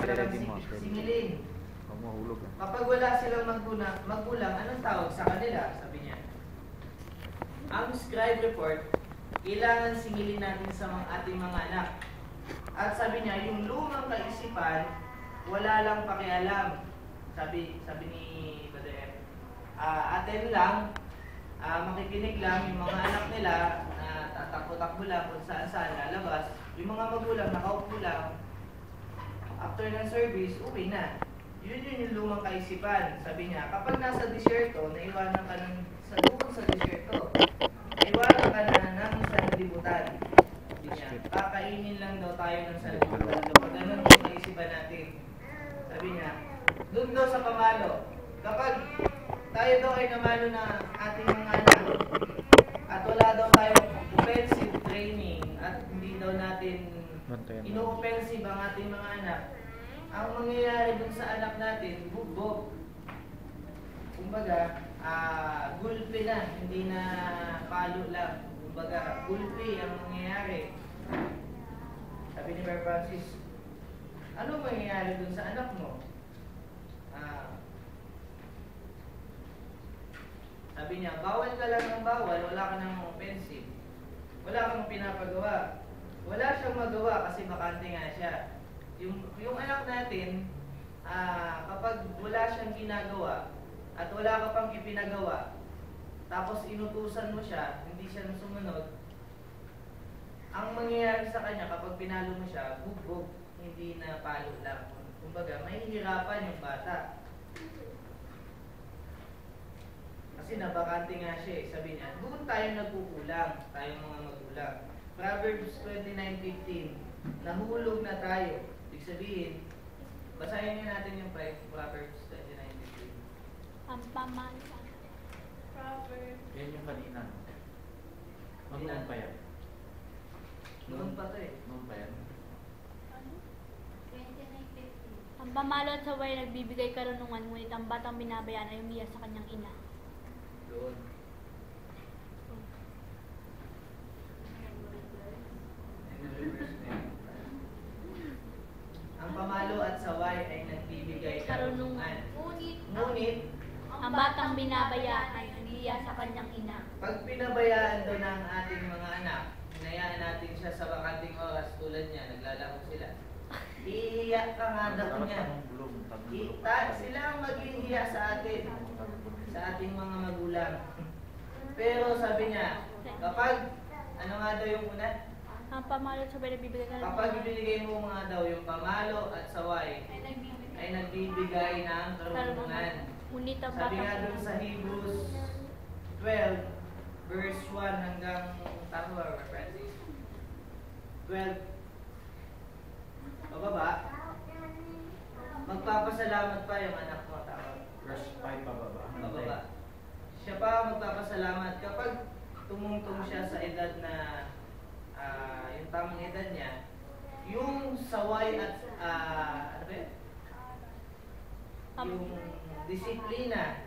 walang singilin. Kapag wala silang magulang, anong tawag sa kanila? Sabi niya. Ang scribe report, kailangan singilin natin sa ating mga anak. At sabi niya, yung lumang kaisipan, wala lang pakialam. Sabi ni Brother F. Atin lang, makikinig lang yung mga anak nila na tatakbo-takbo lang kung saan lalabas. Yung mga magulang nakaupo lang, after ng service, uwi na. Yun yung lumang kaisipan. Sabi niya, kapag nasa disyerto, naiwanan ka sa disyerto. Naiwanan ka na ng sanlibutan. Sabi niya, kakainin lang daw tayo ng sanlibutan. Kapag ganun yung kaisipan natin. Sabi niya, doon daw sa pamalo. Kapag tayo daw ay namalo na ating mga anak at wala daw tayong offensive training at hindi daw natin ino-offensive ang ating mga anak, ang mangyayari dun sa anak natin, bugbog. Kumbaga, gulpi na, hindi na palo lang. Kumbaga, gulpi ang mangyayari. Sabi ni Brother Francis, ano mangyayari dun sa anak mo? Sabi niya, bawal ka lang ng bawal, wala ka ng offensive. Wala kang pinapagawa. Wala siyang magawa kasi bakante nga siya. Yung anak natin, kapag wala siyang ginagawa at wala ka pang ipinagawa, tapos inutusan mo siya, hindi siya sumunod, ang mangyayari sa kanya kapag pinalo mo siya, bugbog, hindi na palo lang. Kumbaga, mahihirapan yung bata. Kasi nabakante nga siya eh. Sabi niya, doon tayo nagkukulang, tayong mga magulang. Proverbs 29:15, nahulog na tayo. Ibig sabihin, basahin niyo natin yung Proverbs 29:15. Ang pamalo. Proverbs. Yan yung kanina. Noon pa yan. Noon pa to eh. Noon pa yan. Ano? 29:15. Ang pamalo at saway nagbibigay karunungan, ngunit ang batang binabayaan ay umiyak sa kanyang ina. Doon. Ang pamalo at saway ay nagbibigay karunungan. Ngunit, Ang batang binabayaan ay umiyak sa kanyang ina. pag pinabayaan doon ng ating mga anak, hinayaan natin siya sa bakanting oras tulad niya, naglalaro sila. Iiyak ka nga daw niya. Sila ang mag-iiya sa atin, sa ating mga magulang. Pero sabi niya, kapag, ano nga daw yung una? Ang pamalo at saway nagbibigay karunungan. Kapag ibinigay mo mga daw yung pamalo at saway, ay nagbibigay ng karunungan. Ngunit ang Sabi nga batang dun sa Hebrews 12, verse 1 hanggang, tama ba, Francis? 12, pababa, magpapasalamat pa yung anak mo, tama? Verse 5 pababa. Pababa. Siya pa magpapasalamat kapag tumungtong siya sa edad na yung tamang edad niya, yung saway at ano ba yun? Yung disiplina,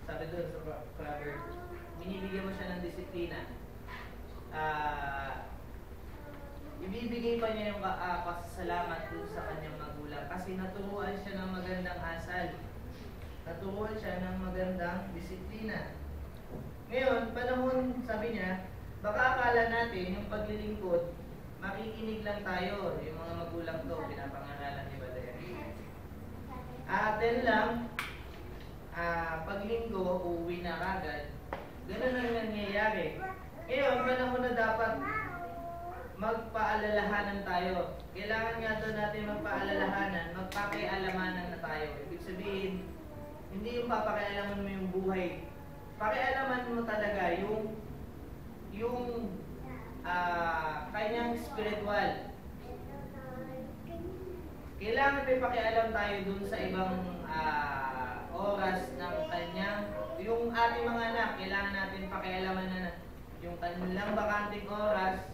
sabi doon sa Proverbs, binibigyan mo siya ng disiplina. Ibibigay pa niya yung pasasalamat doon sa kanyang magulang kasi naturuan siya ng magandang asal. Naturuan siya ng magandang disiplina. Ngayon, panahon, sabi niya, baka akala natin yung paglilingkod, makikinig lang tayo, yung mga magulang to, pinapangaralan ni Brother. Atin lang, paglinggo, uuwi na kagad. Ganun ang nangyayari. Ngayon, panahon na dapat magpaalalahanan tayo. Kailangan nga doon natin magpaalalahanan, magpakialamanan na tayo. Ibig sabihin, hindi yung papakialaman mo yung buhay. Pakialaman mo talaga yung kanyang spiritual. Kailangan may pakialam tayo dun sa ibang oras ng kanyang, yung ating mga anak, kailangan natin pakialaman na yung kanilang bakanting oras,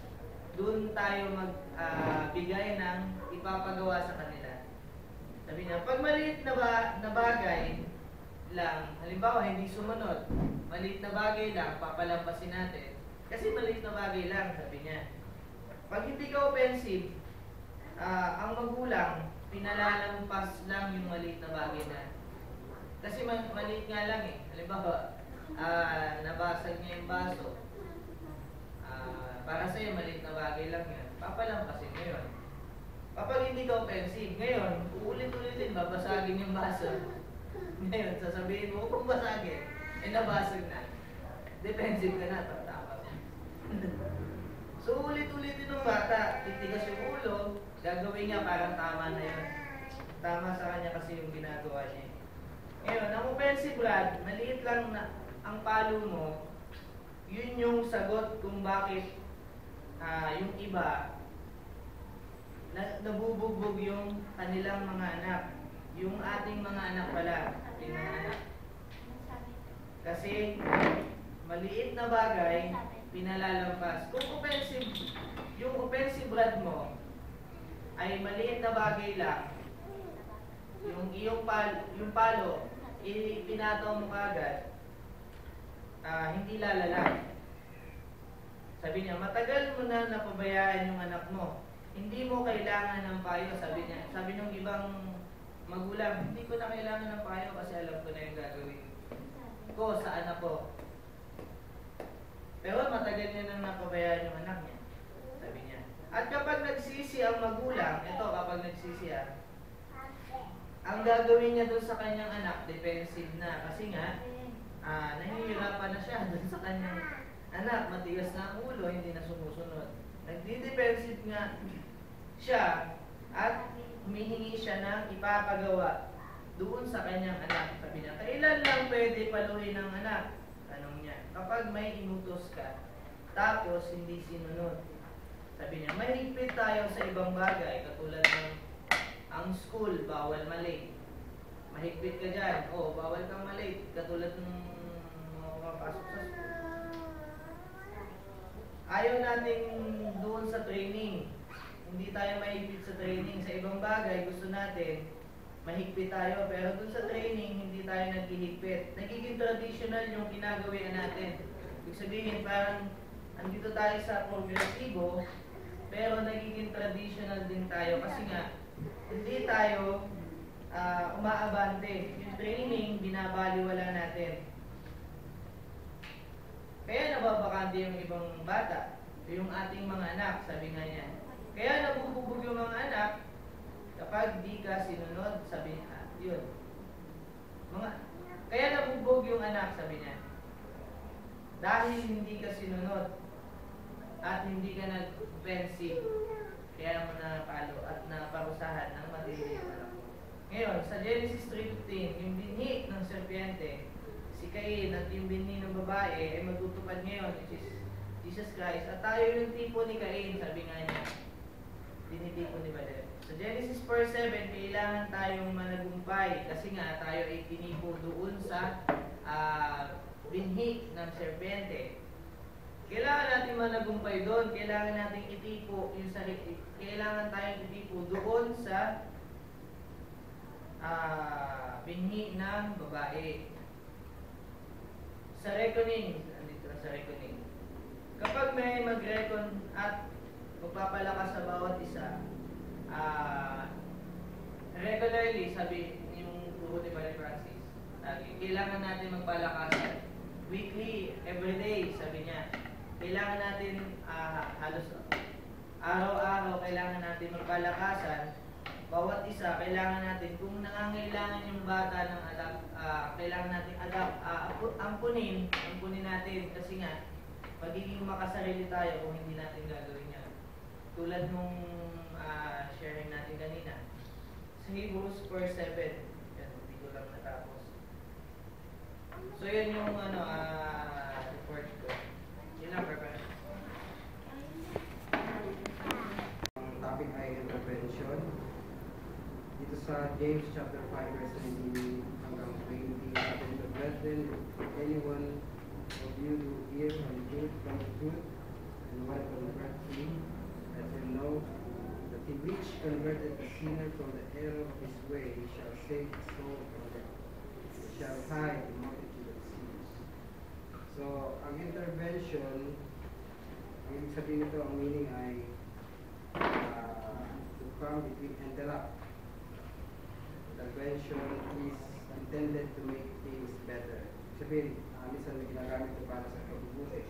dun tayo magbigay ng ipapagawa sa kanila. Sabi niya, pag maliit na bagay lang, halimbawa hindi sumunod, maliit na bagay lang, papalampasin natin. Kasi maliit na bagay lang, sabi niya. Pag hindi ka offensive, ang magulang, pinalalampas lang yung maliit na bagay na. Kasi maliit nga lang eh. Halimbawa, nabasag niya yung baso. Para sa'yo, maliit na bagay lang yan. Papalampasin mo yun. Kapag hindi ka offensive, ngayon, uulit-ulitin, babasagin yung baso. Ngayon, sasabihin mo, kung basagin, nabasag na. Defensive ka na, tapos. So, ulit-ulitin ng bata, titigas yung ulo, gagawin niya parang tama na yun. Tama sa kanya kasi yung ginagawa niya. Ngayon, ang offensive rod, maliit lang na ang palo mo, yun yung sagot kung bakit yung iba nabubugbog yung kanilang mga anak. Yung ating mga anak pala, ating mga anak. Kasi maliit na bagay, pinalalampas. Kung offensive, yung offensive rod mo ay maliit na bagay lang, yung iyong palo, ipinataw mo kagad, hindi lalala. Sabi niya, matagal mo na napabayaan yung anak mo. Hindi mo kailangan ng payo, sabi niya. Sabi ng ibang magulang, hindi ko na kailangan ng payo kasi alam ko na yung gagawin ko sa anak ko. Pero matagal niya nang napabayaan yung anak niya, sabi niya. At kapag nagsisi ang magulang, ito kapag nagsisi ang gagawin niya doon sa kanyang anak, defensive na. Kasi nga, nahihirapan na siya doon sa kanyang anak, matigas na ang ulo, hindi na sumusunod. Nagdi-defensive nga siya at humihingi siya ng ipapagawa doon sa kanyang anak. Sabi niya, kailan lang pwede paluhin ng anak? Tanong niya, kapag may inutos ka, tapos hindi sinunod. Sabi niya, mahigpit tayo sa ibang bagay, katulad ng ang school, bawal mali. Mahigpit ka dyan, bawal kang mali, katulad ng mapasok sa school. Ayaw natin doon sa training. Hindi tayo mahigpit sa training. Sa ibang bagay, gusto natin, mahigpit tayo. Pero doon sa training, hindi tayo naghihigpit. Nagiging traditional yung ginagawa natin. Ibig sabihin, parang andito tayo sa progresibo, pero nagiging traditional din tayo. Kasi nga, hindi tayo umaabante. Yung training, binabaliwala natin. Kaya nababakante yung ibang bata, yung ating mga anak, sabi nga niya. Kaya nabububog yung mga anak kapag di ka sinunod, sabi niya. Yun. Kaya nabubog yung anak, sabi niya. Dahil hindi ka sinunod at hindi ka nag-offensive, kaya mo napalo at naparusahan ng matindi yung anak mo. Ngayon, sa Genesis 3:15, yung binhi ng serpiente, si Cain at yung binhi ng babae ay magtutupad ngayon, which is Jesus Christ. At tayo yung tipo ni Cain, sabi nga niya. Tinitipo ni Badet. Sa Genesis 4:7, kailangan tayong managumpay kasi nga tayo ay tinipo doon sa binhi ng serpente. Kailangan natin managumpay doon. Kailangan natin itipo yung sarili. Kailangan tayong itipo doon sa binhi ng babae. Sa reckoning, andito na sa reckoning. Kapag may mag-reckon at magpapalakas sa bawat isa, regularly, sabi yung turo ni Mary Francis, kailangan natin magpalakasan. Weekly, everyday, sabi niya. Kailangan natin halos araw-araw, kailangan natin magpalakasan. Bawat isa, kailangan natin, kung nangangailangan yung bata ng kailangan natin ampunin natin kasi nga, magiging makasarili tayo kung hindi natin gagawin yan. Tulad nung sharing natin kanina. Sa Hebrews 4:7, yan, hindi ko lang natapos. So yan yung report ko. Yun lang, perfect. Ang topic ay intervention. Dito sa James chapter 5 verse 19 hanggang 20, sabi nito, brethren, if anyone of you do hear from the truth and want to convert him, let him know that he which converted the sinner from the error of his way shall save his soul from death, shall hide the multitude of sins. So, ang intervention, ang ibig sabihin nito, ang meaning ay to come between, interrupt intervention is intended to make things better. Sabihin, minsan may ginagamit ito para sa pagbubuti.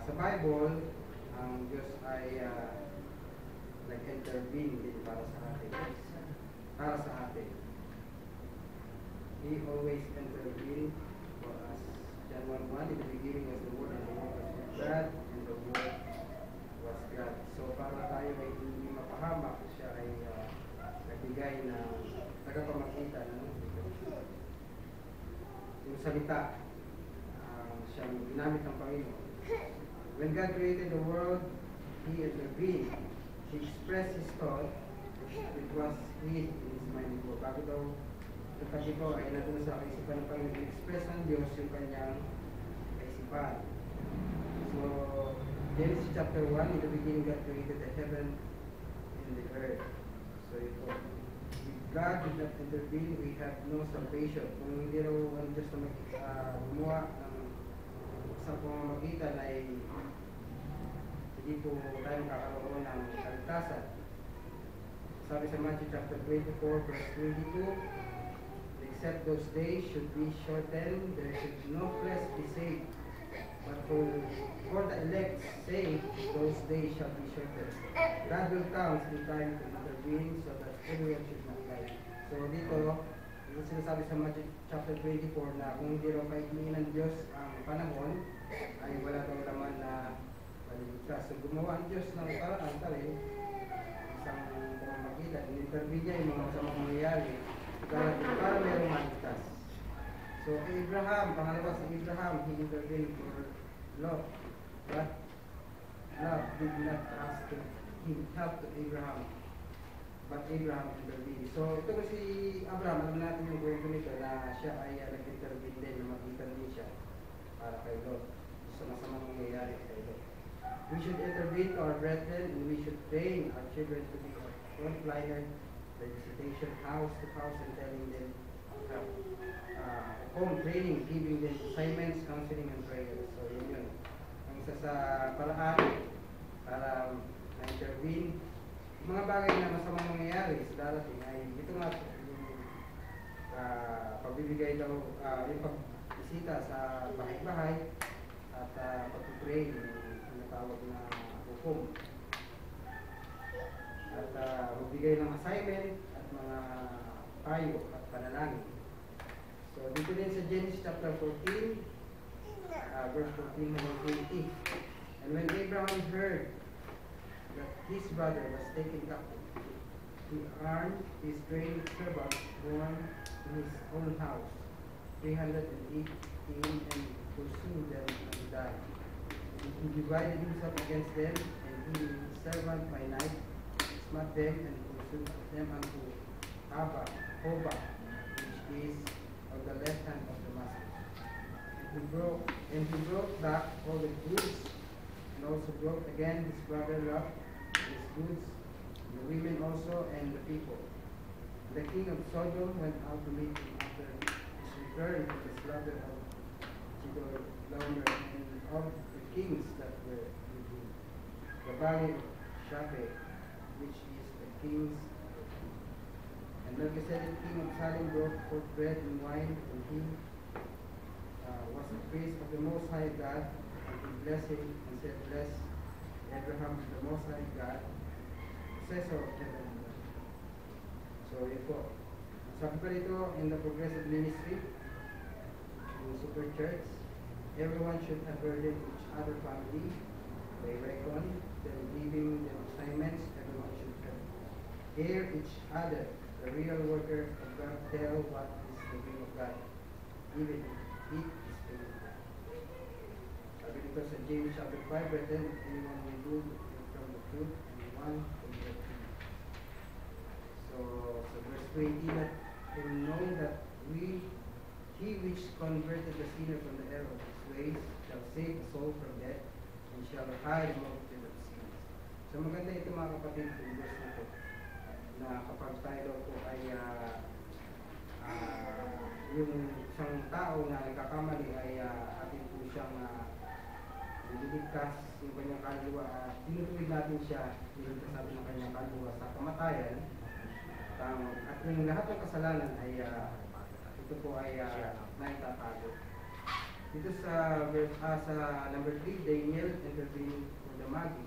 Sa Bible, ang Diyos ay nag-intervene din para sa atin. Para sa atin. He always intervened for us. John 1:1, in the beginning was the Word, and the Word was with God, and the Word was God. So para tayo ay hindi mapahamak, siya ay nagbigay na tagapamagitan, no? Yung salita, siyang ginamit ng Panginoon. When God created the world, He intervened. He expressed His thought. It was hid in His mind before. Bago daw kapag ito ay nandun sa kaisipan ng Panginoon, express ng Diyos yung kanyang kaisipan. So, Genesis chapter 1, in the beginning God created the heaven and the earth. So, ito. If God did not intervene, we have no salvation. Kung hindi raw ang Diyos na gumawa ng isang pamamagitan ay hindi po tayo makakaroon ng kaligtasan. Sabi sa Matthew chapter 24, verse 22, except those days should be shortened, there should no flesh be saved. But for the elect's sake, those days shall be shortened. God will come in time to intervene so that everyone should not die. So dito sinasabi sa Matthew chapter 24 na kung hindi raw kaigtingin ng Diyos ang panahon, ay wala daw naman na maliligtas. So gumawa ang Diyos ng paraan rin, isang pamamagitan, in-intervene niya yung mga masamang mangyayari para mayroong maligtas. So Abraham, pangalawa si Abraham, he intervened for Lot. But Lot did not ask him help to Abraham. But Abraham intervened. So ito ko si Abraham, alam natin yung kwento nito na siya ay nag-intervene din, na magitan din siya para kay Lot. Sa masamang mangyayari kay Lot. We should intervene to our brethren and we should train our children to be frontliner, the visitation house to house and telling them home training, giving them assignments, counseling, and prayer. So yun. Ang isa sa paraan para na-intervene, mga bagay na masamang mangyayari sa darating ay ito nga yung pagbibigay daw, yung pagbisita sa bahay-bahay at pag-pray, yung natawag na hukom. At magbigay ng assignment at mga payo at panalangin. So dito din sa Genesis chapter 14, verse 14 hanggang 20. And when Abraham heard that his brother was taken captive, he armed his trained servants born in his own house, 318, and pursued them and died. And he divided himself against them, and he his servant by night smote them and pursued them unto Hobah, which is on the left hand of Damascus. And he brought back all the goods, and also brought again his brother Lot, his goods, the women also, and the people. The king of Sodom went out to meet him after his return to the slaughter of Chedorlaomer and of the kings that were with him. The valley of Shapeh, which is the king's. And Melchizedek, king of Salem, brought forth bread and wine, and he was a priest of the Most High God, and he blessed him and said, Bless Abraham, the Most High God, possessor of heaven and earth. So yun po. Sabi pa rito, in the progressive ministry, in the super church, everyone should have burden each other family, by reckon, then giving them assignments, everyone should have. Hear each other, the real worker of God, tell what is the will of God, even if it is painful. Sabi dito sa James chapter 5, brethren, if anyone will do from the truth, and one from the truth. So verse 20, that in knowing that he which converted the sinner from the error of his ways shall save a soul from death and shall hide a multitude of sins. So maganda ito mga kapatid, yung verse na ito, na kapag tayo daw po ay yung isang tao na nagkakamali ay atin po siyang nililigtas yung kanyang kaluluwa, tinutuwid natin siya, niligtas natin ang kanyang kaluluwa sa kamatayan, at yung lahat ng kasalanan ay ito po ay naitatago. Dito sa number 3, Daniel intervened for the Magi.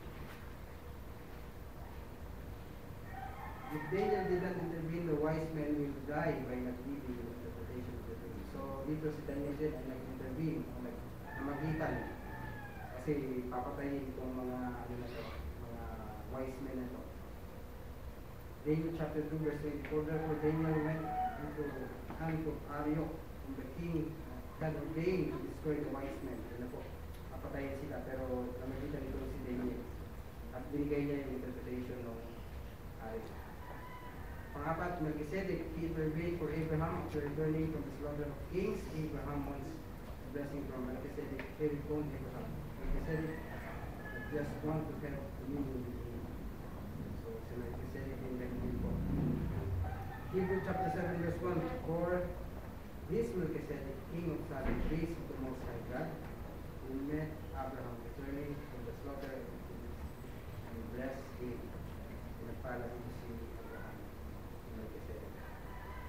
If Daniel did not intervene, the wise men will die by not giving the interpretation of the dream. So dito si Daniel din ay nag-intervene, namagitan. Kasi papatayin itong mga mga wise men na to. Daniel chapter 2 verse 24, therefore Daniel went into the hand of Arioch, and the king had ordained to destroy the wise men. Ano po, papatayin sila, pero namagitan ito si Daniel. At binigay niya yung interpretation ng Arioch. Pangapat, Melchizedek, he intervened for Abraham after returning from the slaughter of kings. Abraham wants a blessing from Melchizedek. He returned Abraham. Melchizedek just want to have communion with him. So, si Melchizedek in the Hebrew chapter 7 verse 1, for this Melchizedek, king of Salem, priest of the Most High God, who met Abraham returning from the slaughter of the kings, and blessed him. Pinagpala ito si Abraham.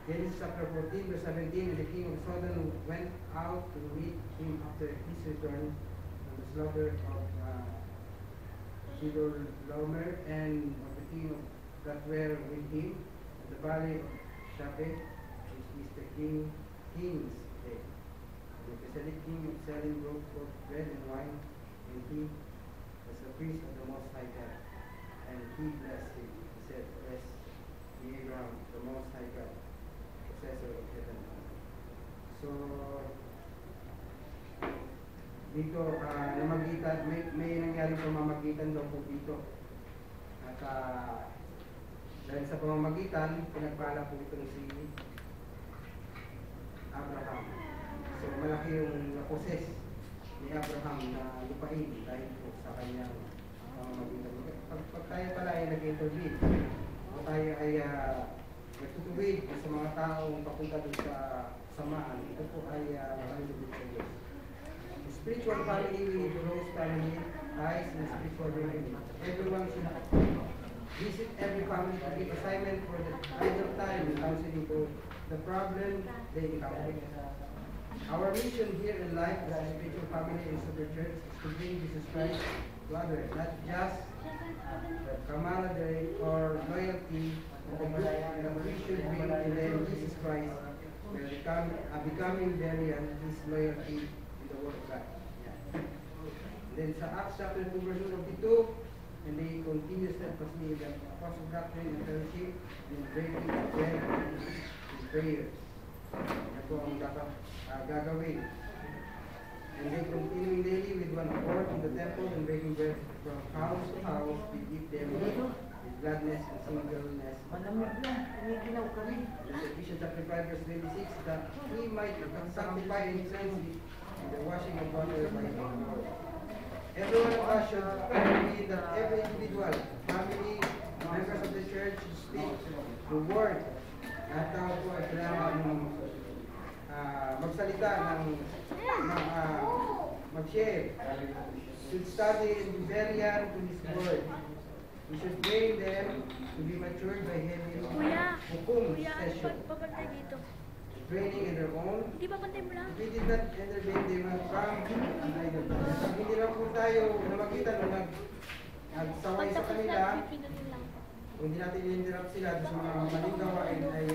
Genesis chapter 14 verse 17, and the king of Sodom went out to meet him after his return from the slaughter of Chedorlaomer and of the king of that were with him at the valley of Shapeh, which is the king's day. The Melchizedek king of Salem brought forth bread and wine, and he was the priest of the Most High God, and he blessed him. He said, bless Abraham, the Most High God, possessor of heaven and earth. So, dito, namagitan, may nangyaring pamamagitan daw po dito. At dahil sa pamamagitan, pinagpala po itong si Abraham. So, malaki yung naposes ni Abraham na lupain dahil po sa kanyang pamamagitan. Pag tayo pala ay nag-intervene, o tayo ay nagtutuwid sa mga taong papunta doon sa samaan, ito po ay maraming lubid sa Diyos. Spiritual family, we grows family ties in spiritual family. Everyone should visit every family to give assignment for the idle time and counseling for the problem they encounter. Our mission here in life as a spiritual family in Super Church is to bring Jesus Christ to others, not just camaraderie or loyalty to the group, and we should bring to them Jesus Christ, becoming variant His loyalty to the Word of God. Then sa Acts chapter 2 verse 22, and they continue steadfastly in the apostle doctrine and fellowship, and breaking of bread and prayers. Ito ang dapat gagawin. And they continuing daily with one accord in the temple and breaking bread from house to house, we give them with gladness and singleness. Ephesians chapter 5 verse 26, that he might sanctify and cleanse in the washing of water by the Lord. Every one of us should be that every individual, family, members of the church should speak the word. At tao po ay kailangan magsalita ng mag-share. Should study and be variant to His word. We should train them to be matured by having hukum session. Papantay dito. Training in their own. Hindi papantay mo lang. We did not intervene, they will come. Hindi lang po tayo namagitan o nagsaway sa kanila. Kung hindi natin i-interrupt sila sa mga maling gawain ay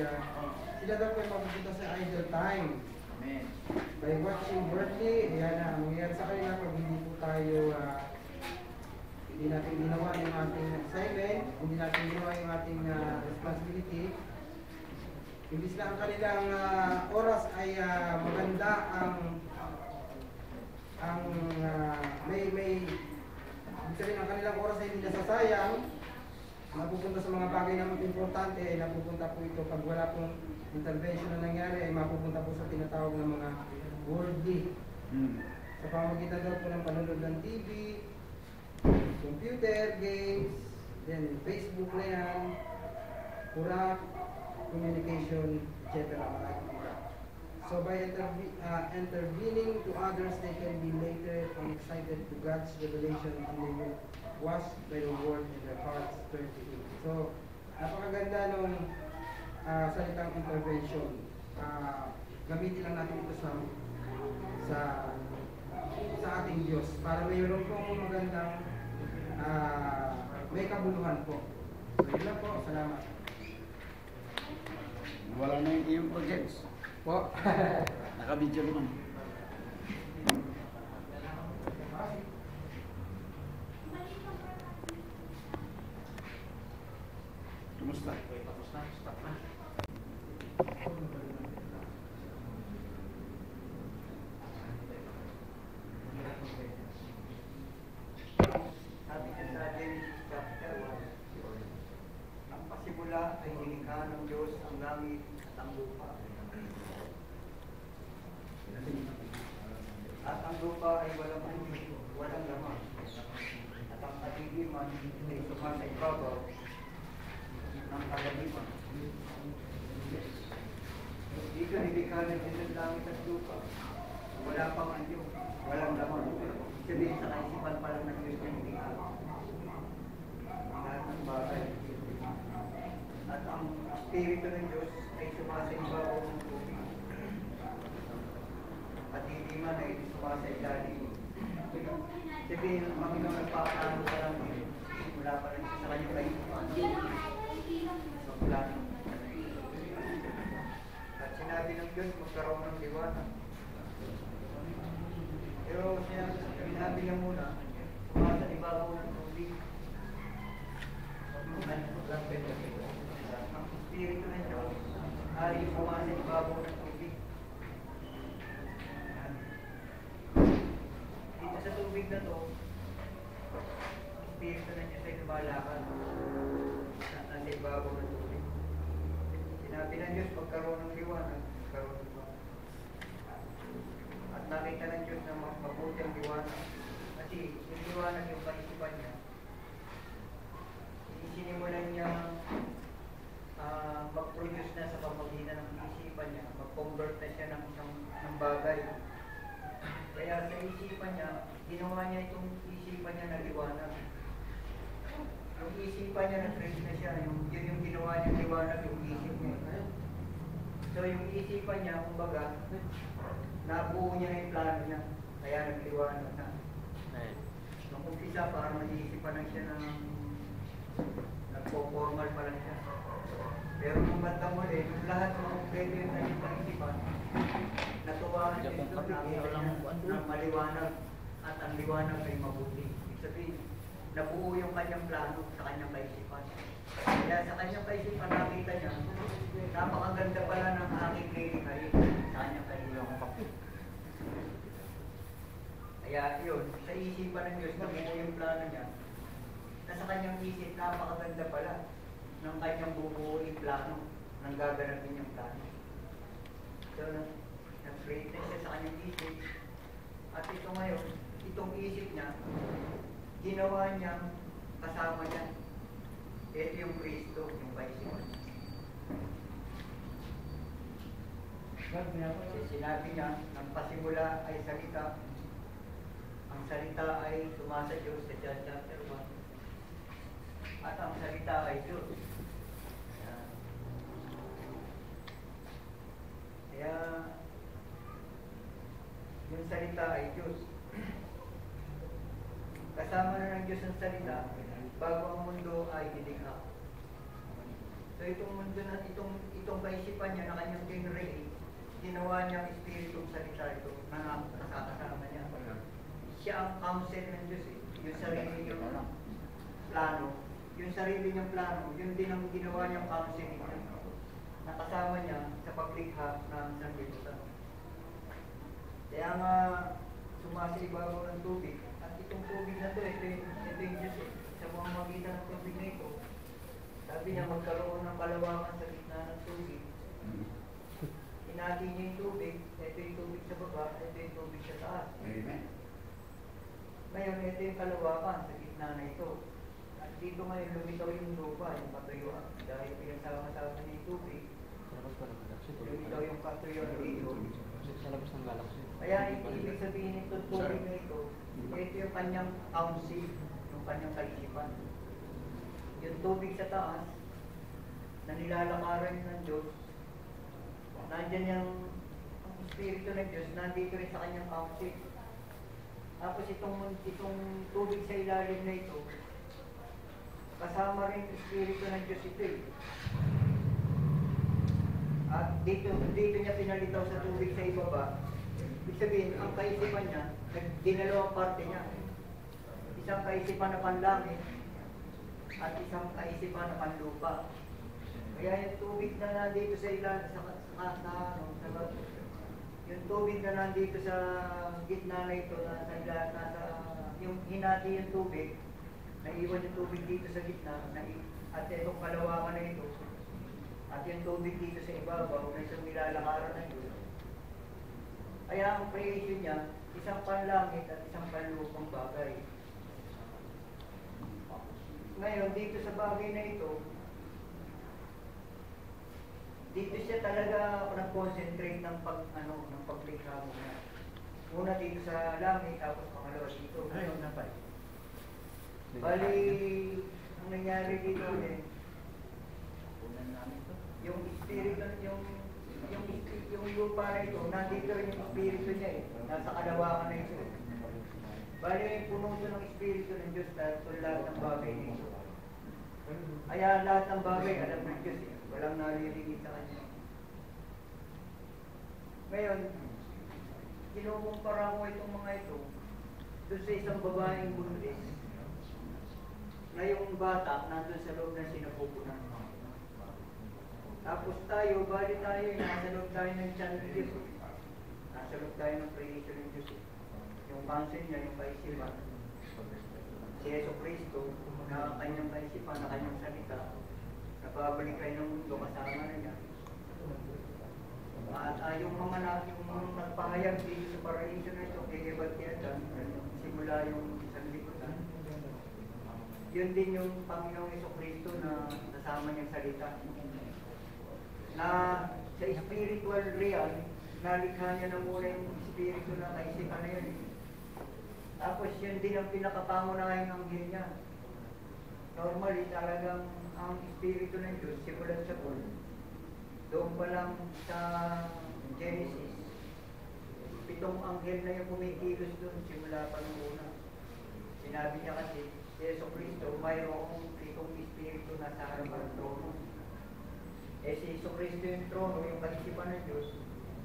sila daw po ay mapupunta sa idle time. Amen. By watching worldly, yan ang mangyayari sa kanila pag hindi po tayo hindi natin ginawa yung ating assignment, hindi natin ginawa yung ating responsibility. Imbis na ang kanilang oras ay maganda may ibig sabihin ang kanilang oras ay hindi nasasayang, napupunta sa mga bagay na importante, ay napupunta po ito pag wala pong intervention na nangyari, ay mapupunta po sa tinatawag ng mga worldly. Sa pamamagitan daw po ng panonood ng TV, computer, games, then Facebook na yan, corrupt, communication, etc. So by intervening to others, they can be later excited to God's revelation and they will washed by the word in their hearts turn to Him. So, napakaganda nung salitang intervention. Gamitin lang natin ito sa sa ating Diyos para mayroon pong magandang may kabuluhan po. So yun lang po, salamat. Wala na yung iyong projects. Po. Nakabidyo naman. Kumusta? Tapos na, stop na. Sabi niya sa Genesis chapter 1, ang pasimula ay nilikha ng Diyos ang langit at ang lupa. At ang lupa ay walang tubig, walang laman. At ang kadiliman ay sumasa ibabaw ng kalaliman. Dito nilikha ng Diyos ang langit at lupa. Wala pang anyo, walang laman. Sabihin sa kaisipan pa lang ng Diyos yung nilikha. Lahat ng bagay. At ang Espiritu ng Diyos ay sumasa ibabaw ng tubig. At diliman ay sumasa ilalim. Sabihin, ang Panginoon nagpaplano pa lang din. Mula pa rin sa kanyang kaisipan. Magplano. At sinabi ng Diyos, magkaroon ng liwanag. Pero sinabi niya muna, sumasa ibabaw ng tubig. Ang Espiritu ng Diyos ay sumasa ibabaw ng tubig. Dito sa tubig na to, Espiritu ng Diyos ay lumalakad sa ibabaw ng tubig. Sinabi ng Diyos, magkaroon ng liwanag, magkaroon ng liwanag. At nakita ng Diyos na mabuti ang liwanag. Kasi yung liwanag yung kaisipan niya. Sinimulan niya mag-produce na sa pamagitan ng isipan niya, mag-convert na siya ng bagay. Kaya sa isipan niya, ginawa niya itong isipan niya na liwanag. Yung isipan niya na-trace na siya, yun yung ginawa niya liwanag, yung isip niya. So yung isipan niya, kumbaga, nabuo niya na yung plano niya, kaya nagliwanag na. Nung umpisa, parang nag-iisipan lang siya ng nagpo-formal pa lang siya. Pero nung bandang muli, yung lahat ng kompleto yung naging pang-isipan, natuwaan siya doon, nakita niya ng maliwanag at ang liwanag ay mabuti. Ibig sabihin, nabuo yung kanyang plano sa kanyang kaisipan. Kaya sa kanyang kaisipan, nakita niya, napakaganda pala ng aking lilikhain sa kanyang kaisipan. Kaya yun, sa isipan ng Diyos, nabuo yung plano niya. Nasa kanyang isip, napakaganda pala ng kanyang bubuuing plano, ng gaganapin niyang plano. So, nag-create na siya sa kanyang isip. At ito ngayon, itong isip niya, ginawa niya kasama niya. Ito yung Kristo, yung kaisipan. Sinabi niya, ang pasimula ay salita. Ang salita ay sumasa Diyos sa John chapter 1. At ang salita ay Diyos. Kaya, yung salita ay Diyos. Kasama na ng Diyos ang salita bago ang mundo ay nilikha. So itong mundo na itong kaisipan niya na kanyang generate, ginawa niya ang Espiritu salita ito na nakakasama niya. Siya ang counsel ng Diyos eh. Yung sarili niyang plano, yung sarili niyang plano, yun din ang ginawa niyang counseling niya. Nakasama niya sa paglikha ng sanlibutan. Kaya nga sumasa ibabaw ng tubig. At itong tubig na ito, ito yung Diyos eh. Sa mga magitan ng tubig na ito, sabi niya magkaroon ng kalawakan sa gitna ng tubig. Hinati niya yung tubig, ito yung tubig sa baba, ito yung tubig sa taas. Amen. Ngayon, ito yung kalawakan sa gitna na ito. At dito ngayon lumitaw yung lupa, yung katuyuan. Dahil pinagsama-sama niya yung tubig, lumitaw yung katuyuan dito. Sa labas ng galaxy. Kaya ibig sabihin itong tubig na ito yung kanyang counsel, yung kanyang kaisipan. Yung tubig sa taas, na nilalakaran ng Diyos, nandyan yung ang Espiritu ng Diyos, nandito rin sa kanyang council. Tapos itong tubig sa ilalim na ito, kasama rin yung Espiritu ng Diyos ito eh. At dito niya pinalitaw sa tubig sa ibaba. Ibig sabihin, ang kaisipan niya, dinalawang parte niya. Isang kaisipan na panlangit at isang kaisipan na panlupa. Kaya yung tubig na nandito sa ilalim, yung tubig na nandito sa gitna na ito, yung hinati yung tubig, naiwan yung tubig dito sa gitna, at itong kalawakan na ito, at yung tubig dito sa ibabaw na isang nilalakaran na ito. Kaya ang creation niya, isang panlangit at isang panlupang bagay. Ngayon, dito sa bagay na ito, dito siya talaga nag-concentrate ng paglikha muna. Una dito sa langit, tapos pangalawa dito. Ayun na pa. Bali, ang nangyari dito ulit, yung espiritu, yung lupa na ito, nandito rin yung espiritu niya eh. Nasa kalawakan na ito. Bali, puno ito ng espiritu ng Diyos dahil lahat ng bagay nito. Kaya lahat ng bagay, alam ng Diyos eh. Walang nalilingit sa kanya. Ngayon, kinukumpara ko itong mga ito doon sa isang babaeng buntis na yung bata nandun sa loob ng sinapupunan. Tapos tayo, bali tayo, nasa loob tayo ng tiyan ng Diyos. Nasa loob tayo ng creation ng Diyos. Yung counsel niya, yung kaisipan. Si Yeso Cristo, na kanyang kaisipan, na kanyang salita, nababalik kayo ng mundo kasama na niya. At yung mga nagpahayag dito sa paraiso na ito, kay Eva at Adan, simula yung isang liputan, yun din yung Panginoong Jesucristo na kasama niyang salita. Na sa spiritual realm, nalikha niya na muna yung spirito na kaisipan na yun. Tapos yun din ang pinakapangunahing anghel niya. Normally, talagang ang espiritu ng Diyos, simulan sa Paul. Doon pa lang sa Genesis, 7 anghel na yung kumikilos doon, simula pa nung una. Sinabi niya kasi, si Yeso Cristo, mayroong 7 espiritu na sa harapan ng trono. Eh si Yeso Cristo yung trono, yung kaisipan ng Diyos,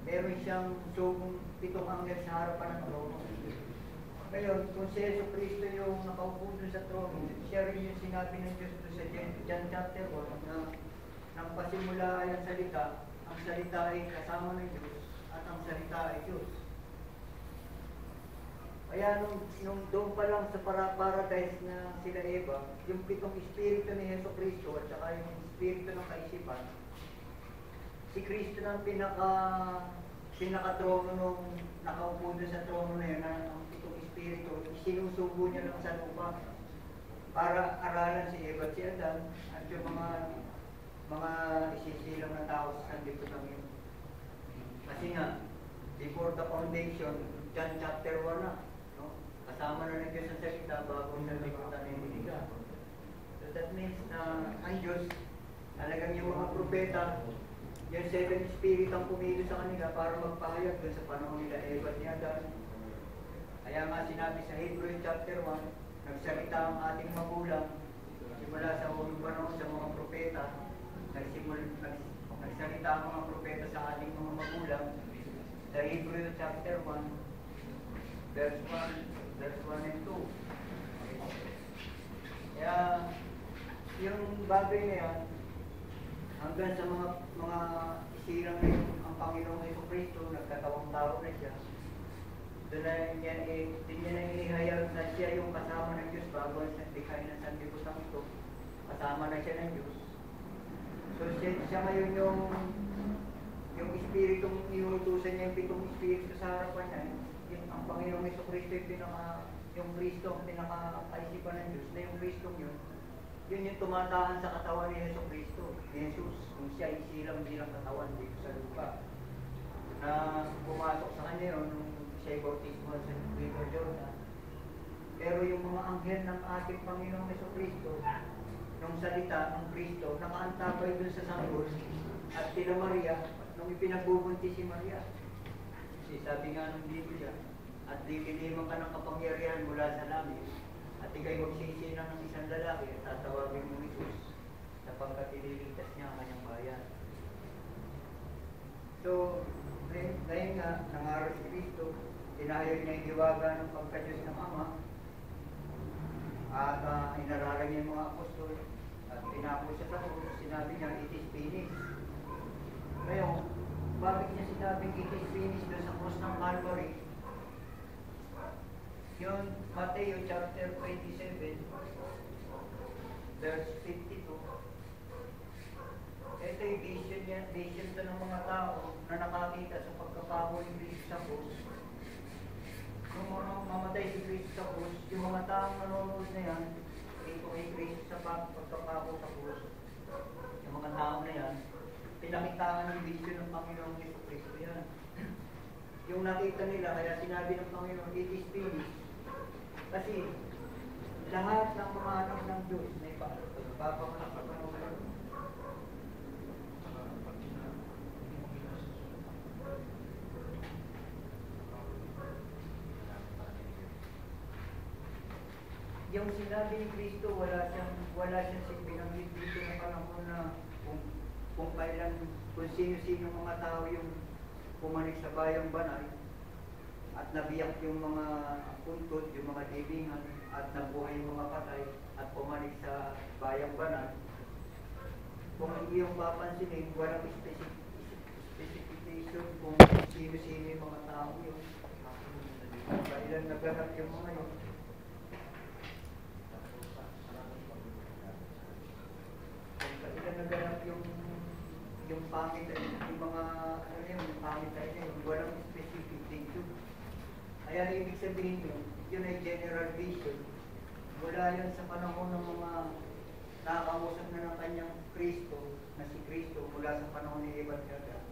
meron siyang 7 anghel sa harapan ng trono. Ngayon, kung si Yeso Cristo yung nakaupo doon sa trono, siya rin yung sinabi ng Diyos doon sa John chapter 1 na nang pasimula ay ang salita ay kasama ng Diyos at ang salita ay Diyos. Kaya nung doon pa lang sa paradise na sila Eva, yung 7 espiritu ni Yeso Cristo at saka yung espiritu ng kaisipan, si Cristo ng pinaka-trono nung nakaupo doon sa trono na yun, ang 7 espiritu, sinusubo niya lang sa lupa para aralan si Eva at si Adan at yung mga isisilang na tao sa sanlibutan yun. Kasi nga, before the foundation, John chapter 1 na, no? Kasama na ng Diyos ang salita bago sa sanlibutan na iniga. So that means na ang Diyos, talagang yung mga propeta, yung 7 spirit ang pumilo sa kanila para magpahayag doon sa panahon nila Eva ni Adan. Kaya nga sinabi sa Hebrew chapter 1, nagsalita ang ating magulang simula sa unang panahon sa mga propeta, nagsalita ang mga propeta sa ating mga magulang sa Hebrew chapter 1 verse 1 and 2. Kaya yung bagay na yan hanggang sa mga isilang na yung ang Panginoong Jesucristo nagkatawang tao na siya, doon na niya na inihayag na siya yung kasama ng Diyos bago ang likhain ng sanlibutan ito, kasama na siya ng Diyos. So siya ngayon yung espiritong inuutusan niya, yung 7 espiritu sa harapan niya, yung ang Panginoong Jesucristo yung Kristo ang pinaka-kaisipan ng Diyos, na yung Kristo yun yung tumatahan sa katawan ni Jesucristo, ni Jesus, kung siya isilang bilang katawan dito sa lupa. Na pumasok sa kanya yun, nung siya bautismo sa River Jordan. Pero yung mga anghel ng ating Panginoong Jesucristo, nung salita ng Kristo, nakaantabay dun sa sanggol at kila Maria nung ipinagbubuntis si Maria. Kasi sabi nga ng Biblia, at lililiman ka ng kapangyarihan mula sa langit at ikay magsisina ng isang lalaki at tatawagin mo Jesus sapagkat ililigtas niya ang kanyang bayan. So, ngayon nga, nangaral si Kristo, tinayag niya yung hiwaga ng pagka-Diyos ng Ama at inaralan niya yung mga apostol at tinapos siya sa krus, sinabi niya, it is finished. Ngayon, bakit niya sinabing it is finished doon sa krus ng Calvary? Yun, Mateo chapter 27, verse 52. Ito yung vision to ng mga tao na nakakita sa pagkapako ni Cristo sa krus. Nung mamatay si Cristo sa krus, yung mga taong nanonood na yan, ito kay Cristo sa pagkapako sa krus. Yung mga tao na yan, pinakitaan ng vision ng Panginoong Jesucristo yan. Yung nakita nila, kaya sinabi ng Panginoon, it is finished. Kasi lahat ng mga anak ng Diyos na ipapapanganak sa Panginoon. Yung sinabi ni Kristo, wala siyang binanggit dito na panahon na kung kailan, kung sino-sino mga tao yung pumanik sa bayang banal at nabiyak yung mga puntod, yung mga libingan at nabuhay yung mga patay at pumanik sa bayang banal. Kung hindi yung papansinin, walang specification kung sino-sino yung mga tao yun. Kailan naganap yung mga yun. Kailan naganap yung pangit, yung mga, ano yun, yung pangit na yun, walang specific date. Kaya ibig sabihin yun ay general vision. Wala yun sa panahon ng mga nakakausap na ng kanyang Kristo, na si Kristo mula sa panahon ni Evangelista,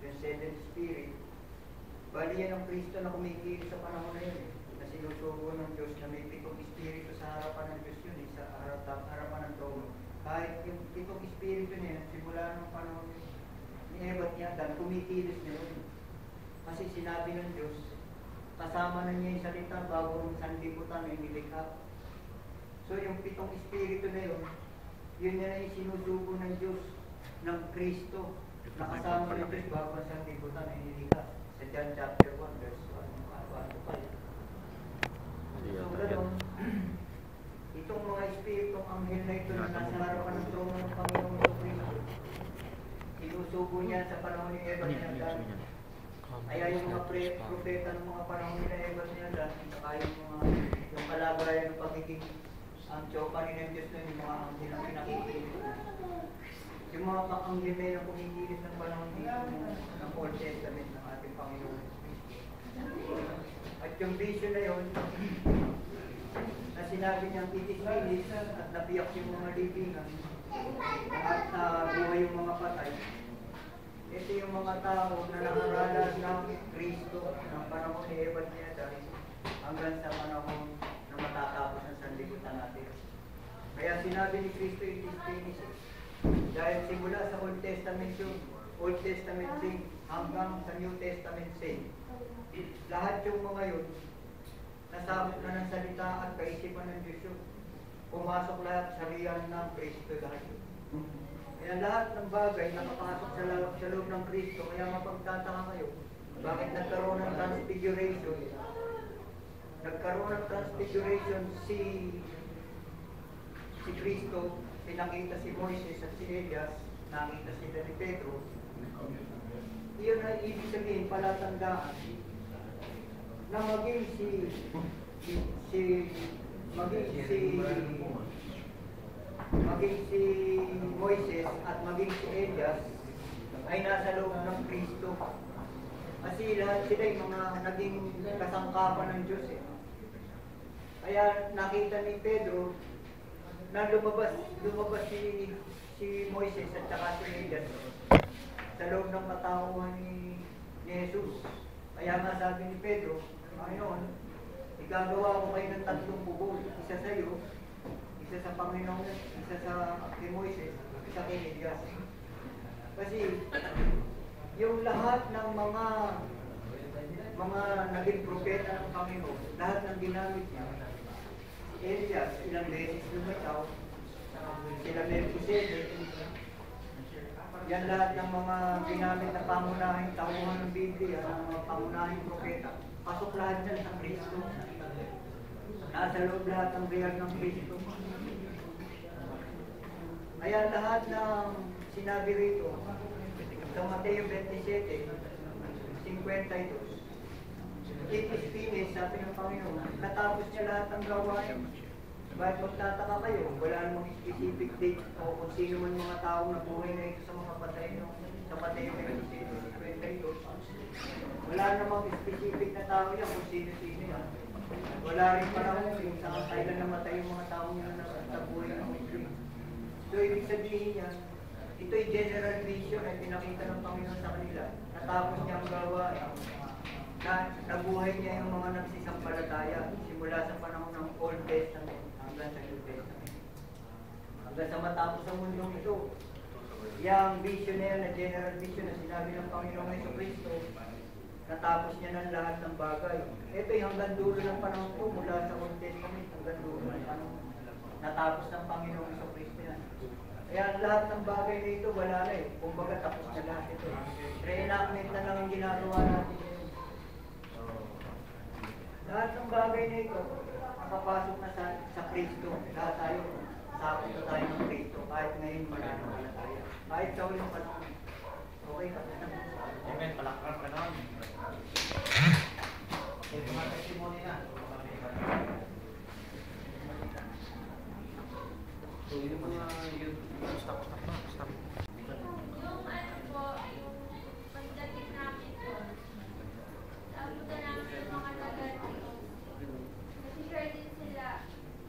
yung seventh spirit. Bali yan ang Kristo na kumikilos sa panahon na yun na sinusugo ng Diyos na may 7 espiritu sa harapan ng Diyos yun, sa harapan ng trono. Kahit yung 7 espiritu niya, simula ng panahon ni Eva at ni Adan, kumikilos niya yun. Kasi sinabi ng Diyos, kasama na niya yung salita bago ang sanlibutan ay nilikha. So yung 7 espiritu na yun, yun na yung sinusugo ng Diyos, ng Kristo, na kasama ng Diyos bago ang sanlibutan ay nilikha. Sa John chapter 1, verse 1, 1-5. So gano'n, itong mga espiritong anghel na ito na nasa harapan ng trono ng Panginoong Kristo, sinusugo niya sa panahon ni Eva at ni Adan. Kaya yung mga propeta ng mga panahon nila Eva at ni Adan, saka yung kalagayan ng pagiging ang tsopanin ng Diyos na yung mga anghel ang pinakikilit. Yung mga anghel na yung kumikilit ng panahon ng Old Testament ng ating Panginoon. At yung vision na yun, na sinabi niyang it is finished at nabiyak yung mga libingan at buhay yung mga patay. Ito yung mga tao na nakaranas ng Kristo ng panahon ni Eva at ni Adan hanggang sa panahon na matatapos ang sanlibutan natin. Kaya sinabi ni Kristo it is finished. Dahil simula sa Old Testament yun, Old Testament sin hanggang sa New Testament sin. Lahat yung mga yun, nasabot na ng salita at kaisipan ng Diyos yun. Pumasok lahat sa riyan ng Kristo lahat yun. Kaya lahat ng bagay nakapasok sa loob ng Kristo, kaya mapagtataka kayo, bakit nagkaroon ng transfiguration? Nagkaroon ng transfiguration si Kristo, pinakita si Moises at si Elias, nakita sila ni Pedro. Iyon ay ibig sabihin, palatandaan na maging si Moises at maging si Elias ay nasa loob ng Kristo. Kasi lahat sila yung mga naging kasangkapan ng Diyos eh. Kaya nakita ni Pedro na lumabas si Moises at saka si Elias sa loob ng katauhan ni Jesus. Kaya nga sabi ni Pedro, Panginoon, igagawa ko kayo ng 3 bubol. Isa sa iyo, Isa sa Panginoon, isa sa kay Moises, isa kay Elias. Kasi yung lahat ng mga naging propeta ng Panginoon, lahat ng ginamit niya, Elias, ilang beses lumitaw, sila Melchizedek, yan lahat ng mga ginamit na pangunahing tauhan ng Biblia, ng mga pangunahing propeta, pasok lahat yan sa Kristo. Nasa loob lahat ng biyag ng Kristo. Kaya lahat ng sinabi rito, sa Mateo 27, 52, it is finished, sabi ng Panginoon, natapos niya lahat ng gawain. Bakit magtataka kayo? Wala namang specific date o kung sino man mga tao na buhay na ito sa mga patay no? Sa Mateo 22. Wala namang specific na tao yan kung sino-sino yan. Wala rin panahon kung saan kailan namatay yung mga tao na nakabuhay ng Muslim. So, ibig sabihin yan, ito'y general vision ay pinakita ng Panginoon sa kanila. Natapos niya ang gawain. Nabuhay niya yung mga nagsisampalataya simula sa panahon ng Old Testament hanggang sa New Testament. Hanggang sa matapos ang mundong ito, yung vision na yan, na general vision na sinabi ng Panginoong Jesucristo, natapos niya ng lahat ng bagay. Ito'y hanggang dulo ng panahon ko, mula sa Old Testament hanggang dulo ng panahon. Natapos ng Panginoong Jesucristo yan. Kaya lahat ng bagay na ito, wala na eh. Kumbaga tapos na lahat ito. Reenactment na lang ang ginagawa natin. Lahat ng bagay na ito, nakapasok na sa Kristo. Lahat tayo, sakot na tayo ng Kristo. Kahit ngayon mananampalataya. Kahit sa uling panahon. Okay, tapos na. Amen, palakpan ka naman. Ito mga testimony na. So, yung mga yun, stop. Yung ano po, yung pagdating namin po, sabutan namin yung mga taga-dito. Nasi-share din sila.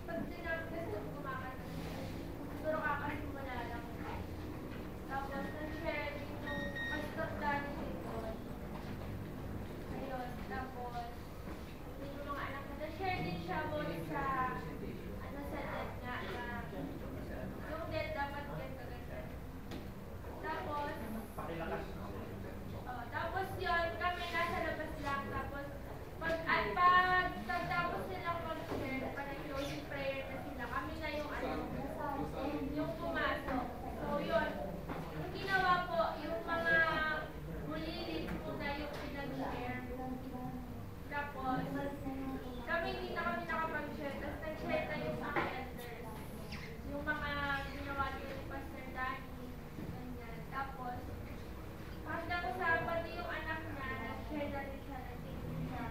Pag tinawag kasi kumakanta, siguro kakasimula lang. Tapos nasi-share din yung pastor dati dito. Ayun, tapos yung mga anak na nasi-share din siya mo sa sa death nga na yung death dapat ganito. Tapos, tapos yun, kami nasa labas lang. Tapos, pagtapos nilang mag-share, parang closing prayer na sila, kami na yung yung pumasok. So, yun. Yung ginawa po, yung mga bulilit muna yung pinag-share. Tapos, kami hindi na kami nakapag-share. Tapos, nag-share na yung mga elders. Yung mga ginawa nila ni Pastor Danny. Ganyan. Tapos, hanggang sa pati yung anak niya, nag-share na rin siya, nag-share siya.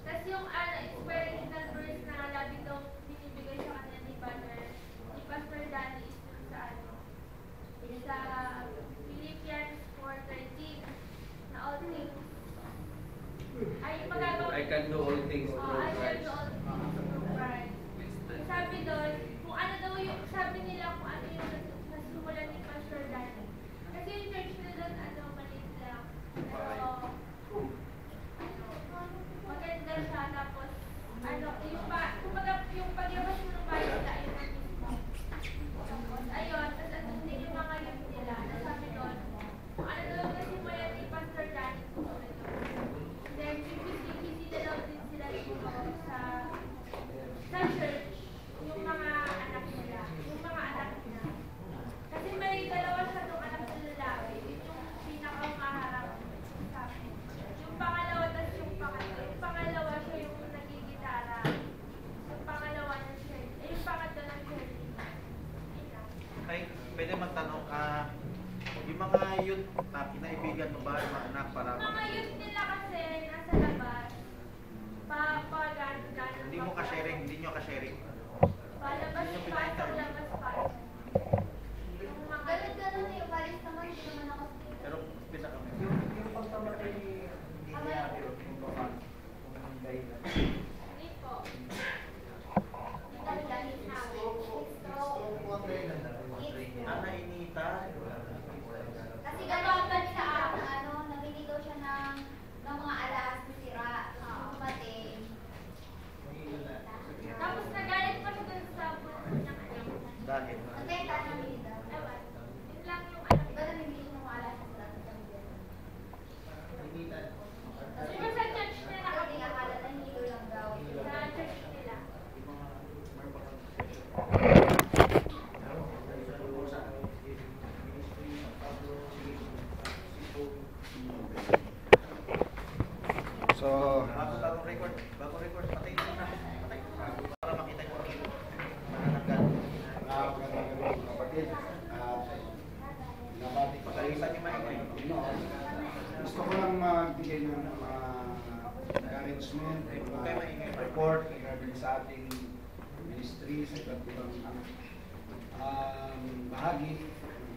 Tapos yung inspirational verse na lagi daw binibigay sa kanya ni Pastor Danny is dun sa sa Philippians 4:13 na all things ay magagawa. I can do all things I through can Christ. do all things through Christ. Sabi doon, kung ano daw yung, sabi nila kung ano yung nasimulan ni Pastor Danny. Kasi yung church na doon, maliit lang. Pero, maganda siya. Tapos, kumbaga yung paglabas mo ng bayan na ayun ang mismo. Tapos, ayun, tapos andun din yung mga youth nila. Nasabi doon, kung ano daw yung nasimulan ni Pastor Danny. Then, busy na daw din sila dito sa church, yung mga anak nila, Kasi may dalawa siya nung anak na lalaki, yun yung pinakamaharap sa akin. Yung pangalawa, tas yung pangatlo. Yung pangalawa siya yung nagigitara. Yung pangalawa ng church, yung pangatlo ng church. Ay, pwede magtanong yung mga youth na kinaibigan mo ba, yung mga anak para Mga youth nila kasi nasa labas. Gano'n. Hindi mo ka-sharing, hindi nyo ka-sharing. Palabas, pasok, labas, pasok. Yung mga Ganun na yung balis naman, hindi naman ako. Pero, bisa kami. Yung pagkamatay ni Diablo, yung babae, kung anong dahilan. Hindi po. Dahil namin. Ana Inita. Kasi gano'n sa nabili daw siya ng mga alas na sira, dumating. Tapos nagalit pa siya dun sa record, patay mo na. Patay mo na. Para makita nyo ang manananggal. Magandang gabi, kapatid. Nabati ko sa Pagalisan nyo maingay. Gusto ko lang magbigay ng encouragement, Okay, maingay. report regarding sa ating ministry sa iba't ibang bahagi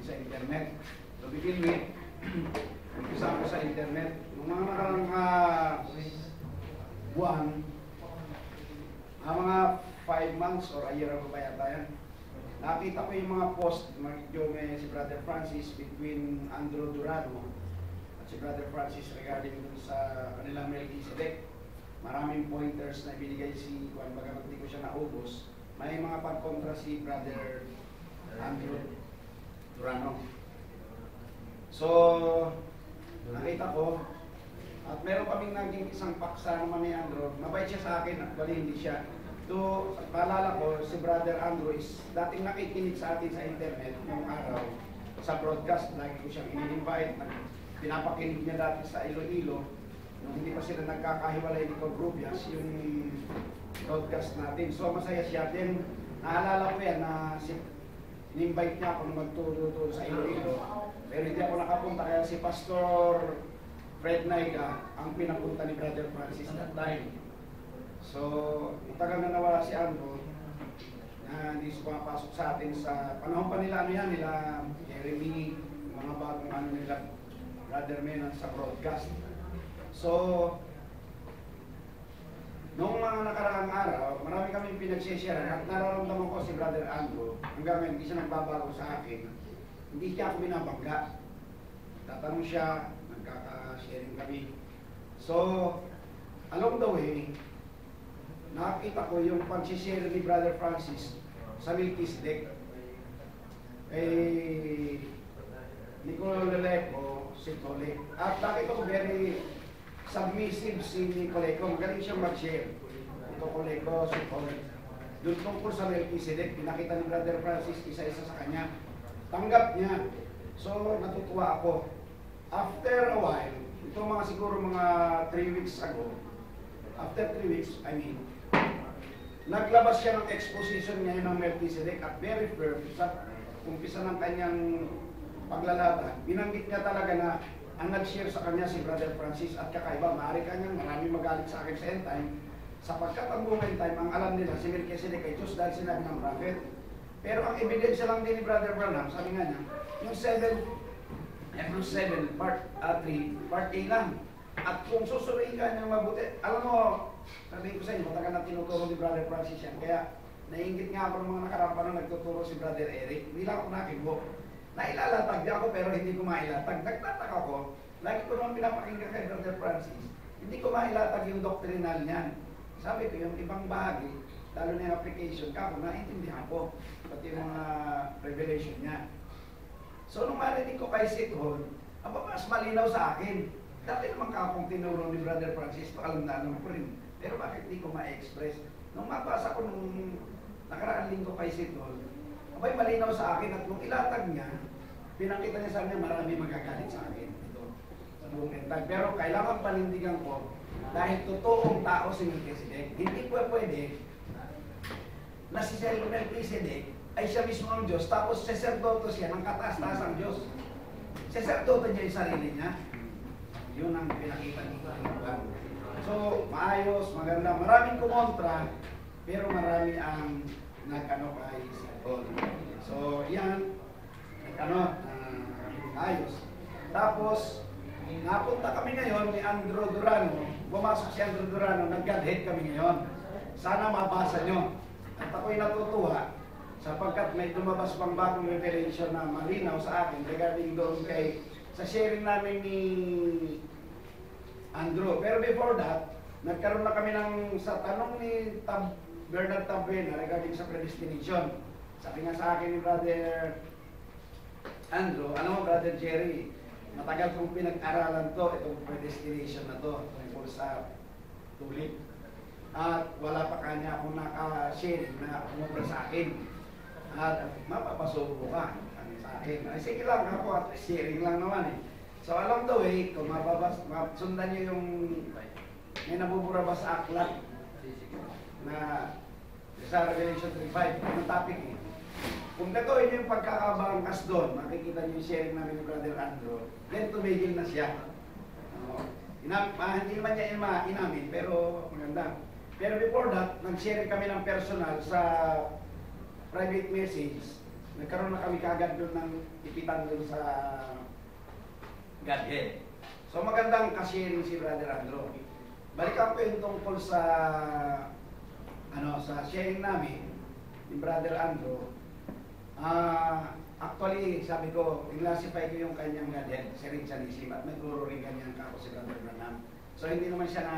sa internet. To begin with, umpisa ko sa internet. Noong mga nakarang buwan, mga 5 months or a year ago ba yata yan, nakita ko yung mga post, medyo may si Brother Francis between Andrew Durano at si Brother Francis regarding dun sa kanilang Melchizedek. Maraming pointers na ibinigay si Juan, bagamat hindi ko siya naubos. May mga pagkontra si Brother Andrew Durano. So, nakita ko, at meron kaming naging isang paksa naman ni Andrew. Mabait siya sa akin, actually hindi siya. To, paalala ko, si Brother Andrew is dating nakikinig sa atin sa internet yung araw sa broadcast. Lagi ko siyang in-invite. Pinapakinig niya dati sa Iloilo. Nung hindi pa sila nagkakahiwalay ni Cogrubias, yung broadcast natin. So masaya siya. Then, naalala ko yan na in-invite niya ako na magturo sa Iloilo. Pero hindi ako nakapunta, kaya si Pastor Fred Naiga ang pinapunta ni Brother Francis that time. So, itagal na nawala si Andrew na hindi pumapasok sa atin sa panahon pa nila, nila Jeremy, mga bagong nila, Brother Menon sa broadcast. So, noong mga nakaraang araw, marami kaming pinagsishare at nararamdaman ko si Brother Andrew, hanggang ngayon hindi siya nagbabago sa akin, hindi siya ako binabangga. Tatanong siya, nagkaka-sharing kami. So, along the way, nakita ko yung pag-share ni Brother Francis sa Melchizedek. Nicolo Leleco, si Tole. At nakita ko very submissive si Nicoleco. Magaling siyang mag-share. Ito Coleco, si Tole. Doon tungkol sa Melchizedek, pinakita ni Brother Francis isa-isa sa kanya. Tanggap niya. So, natutuwa ako. After a while, ito mga siguro mga 3 weeks ago, after 3 weeks, naglabas siya ng exposition ngayon ng Melchizedek at very firm sa umpisa ng kanyang paglalaban. Binanggit niya talaga na ang nag-share sa kanya si Brother Francis at kakaiba. Maaari kanyang marami magalit sa akin sa end time, sapagkat ang buong end time, ang alam nila si Melchizedek ay Diyos dahil sinabi ng prophet. Pero ang ebidensya lang din ni Brother Branham, sabi nga niya, yung 7, part 3, part A lang. At kung susuruin ka niyang mabuti, alam mo, sabihin ko sa inyo, matagal na tinuturo ni Brother Francis yan. Kaya, naiingit nga ako ng mga nakarampa na nagtuturo si Brother Eric. Hindi lang ako nakibo. Nailalatag niya ako pero hindi ko mailatag. Nagtataka ko, lagi ko naman pinapakinggan kay Brother Francis, hindi ko mailatag yung doctrinal niyan. Sabi ko, yung ibang bahagi, lalo na yung application, kako, naiintindihan ko. Pati yung mga revelation niya. So, nung marinig ko kay Sid Hall, mas malinaw sa akin. Dati naman kakong tinuro ni Brother Francis, alam na alam ko rin. Pero bakit hindi ko ma-express? Nung mabasa ko nung nakaraan linggo kay Sid Hall, abay malinaw sa akin at nung ilatag niya, pinakita niya sa akin marami magagalit sa akin. Ito, sa buong entag. Pero kailangan panindigan ko, dahil totoong tao si Melchizedek, hindi po pwede na si Melchizedek ay siya mismo ang Diyos, tapos saserdoto siya ng kataas-taas ang Diyos. Saserdoto niya yung sarili niya. Yun ang pinakita nito. So, maayos, maganda. Maraming kumontra, pero marami ang nag-ano kay Paul. So, yan, ayos. Tapos, napunta kami ngayon ni Andrew Durano. Bumasok si Andrew Durano, nag-godhead kami ngayon. Sana mabasa nyo. At ako'y natutuwa sapagkat may lumabas pang bagong revelation na malinaw sa akin regarding doon sa sharing namin ni Andrew. Pero before that, nagkaroon na kami sa tanong ni Bernard Tabuena regarding sa predestination. Sabi nga sa akin ni Brother Andrew, alam mo Brother Jerry, matagal kong pinag-aralan to, itong predestination na to, tungkol sa tulik. At wala pa kanya akong naka-share na umubra sa akin. At mapapasubo ka sa akin. Ay, sige lang ako at sharing lang naman eh. So along the way, kung sundan nyo yung may nabubura ba sa aklat na sa Revelation 3:5, yung topic eh. Kung gagawin niyo yung pagkakabangkas doon, makikita niyo yung sharing namin ni Brother Andrew, then tumigil na siya. Hindi naman niya inamin, pero maganda. Pero before that, nag-share kami ng personal sa private message. Nagkaroon na kami kagad doon ng ipitan doon sa Godhead. So magandang ka-sharing si Brother Andrew. Balikan ko yung tungkol sa sa sharing namin ni Brother Andrew. Actually, sabi ko, i-classify ko yung kanyang Godhead, Serenitanism, at nagturo rin ganyan ako si Brother Branham. So hindi naman siya na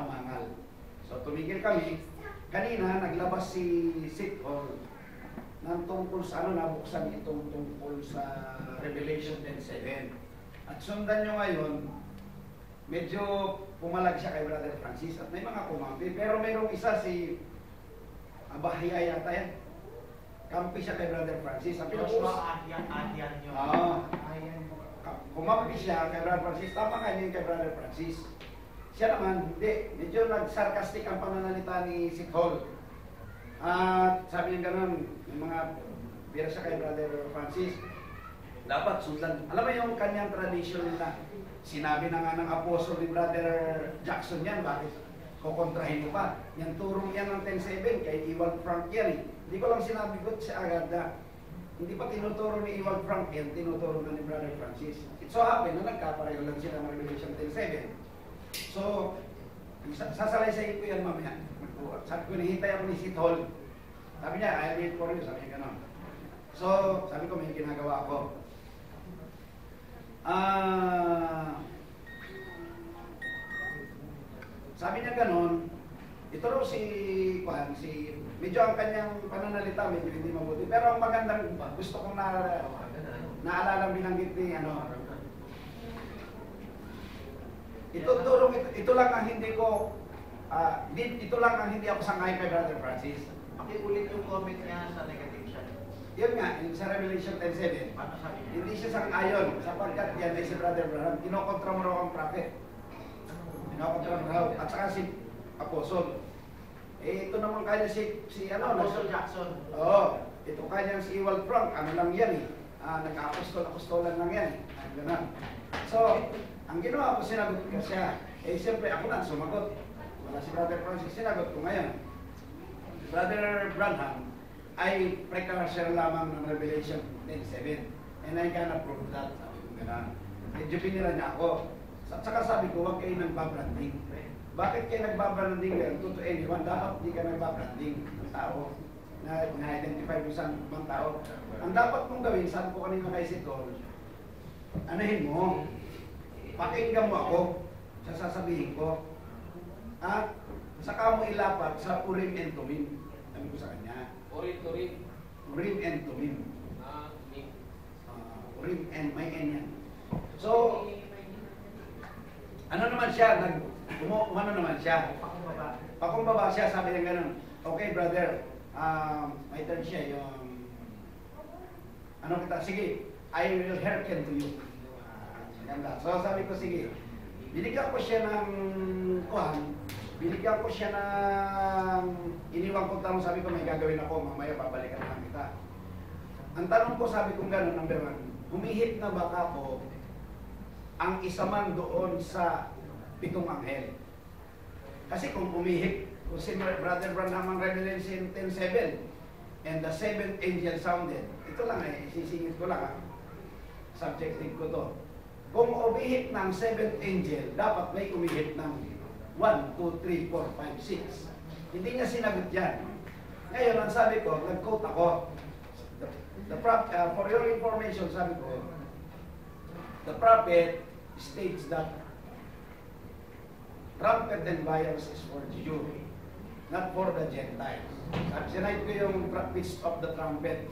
umangal. So tumigil kami. Kanina, naglabas si Sith Hall ng tungkol sa nabuksan itong tungkol sa Revelation 10:7. At sundan nyo ngayon, medyo pumalag siya kay Brother Francis at may mga kumampi. Pero mayroong isa si Abahya yata yan. Kampi siya kay Brother Francis. Ang Adyan yun. Kumampi siya kay Brother Francis. Tama kanya kay Brother Francis. Siya naman, hindi. Medyo nag-sarcastic ang pananalita ni Sith Hall. At sabi niya ganun, yung mga bira siya kay Brother Francis, dapat sundan. Alam mo yung kanyang tradition nila. Sinabi na nga ng apostol ni Brother Jackson yan, bakit kukontrahin mo pa? Yung turong yan ng 10:7 kay Ewald Frank yan eh. Hindi ko lang sinabi ko siya agad na hindi pa tinuturo ni Ewald Frank yan, tinuturo na ni Brother Francis. It so happen na nagkapareho lang sila ng Revelation 10:7. So, sasalaysay ko yan mamaya. Sabi ko, nihintay ako ni Sith Hall. Sabi niya, I'll wait for you. Sabi niya gano'n. So, sabi ko, may ginagawa ako. Sabi niya gano'n, ito raw medyo ang kanyang pananalita, medyo hindi mabuti. Pero ang magandang, gusto kong naalala binanggit ni ito lang ang hindi ko, ito lang ang hindi ako sangay kay Brother Francis. Pakiulit yung comment niya sa negative siya. Yun nga, yung sa Revelation 10:7. Paano sabi niya? Hindi siya sang-ayon sapagkat yan ay si Brother Branham. Kinokontra mo raw ang prophet. Kinokontra mo raw. At saka si Apostle. Ito naman kanya si Apostle Jackson. Oo. Ito kanya si Ewald Frank. Ano lang yan eh. Nag-apostolan lang yan eh. Ganun. So, ang ginawa ko, sinagot ko siya. Siyempre ako na sumagot. Wala si Brother Francis, sinagot ko ngayon. Brother Branham ay precursor lamang ng Revelation 10:7. And I cannot prove that. Sabi ko gano'n. Medyo pinira niya ako. At saka sabi ko, huwag kayo nagbabranding. Bakit kayo nagbabranding ngayon? To anyone, dapat hindi ka nagbabranding ng tao. Na-identify mo sa ibang tao. Ang dapat mong gawin, sabi ko kanina kay Sith Hall, anahin mo, pakinggan mo ako sa sasabihin ko. At saka mo ilapat sa Urim and Tumim. Sabi ko sa kanya. Urim and Tumim. Urim and may N yan. So, ano naman siya? Umano naman siya. Pakumbaba siya, sabi niya ganun. Okay, brother, may turn siya yung sige, I will hearken to you. Ganda. So sabi ko, sige, binigyan ko siya ng binigyan ko siya ng iniwan ko tanong, sabi ko, may gagawin ako, mamaya babalikan lang kita. Ang tanong ko, sabi ko gano'n, number 1, humihit na ba ako ang isa man doon sa 7 anghel? Kasi kung umihip, kung si Brother Branham ang Revelation 10:7 and the 7th angel sounded, ito lang isisingit ko lang subjective ko to. Kung umihip ng 7th angel, dapat may umihip ng 1, 2, 3, 4, 5, 6. Hindi niya sinagot yan. Ngayon, ang sabi ko, nag-quote ako. For your information, sabi ko, the prophet states that trumpet and vials is for Jew, not for the Gentiles. Sinayad ko yung Feast of the Trumpet.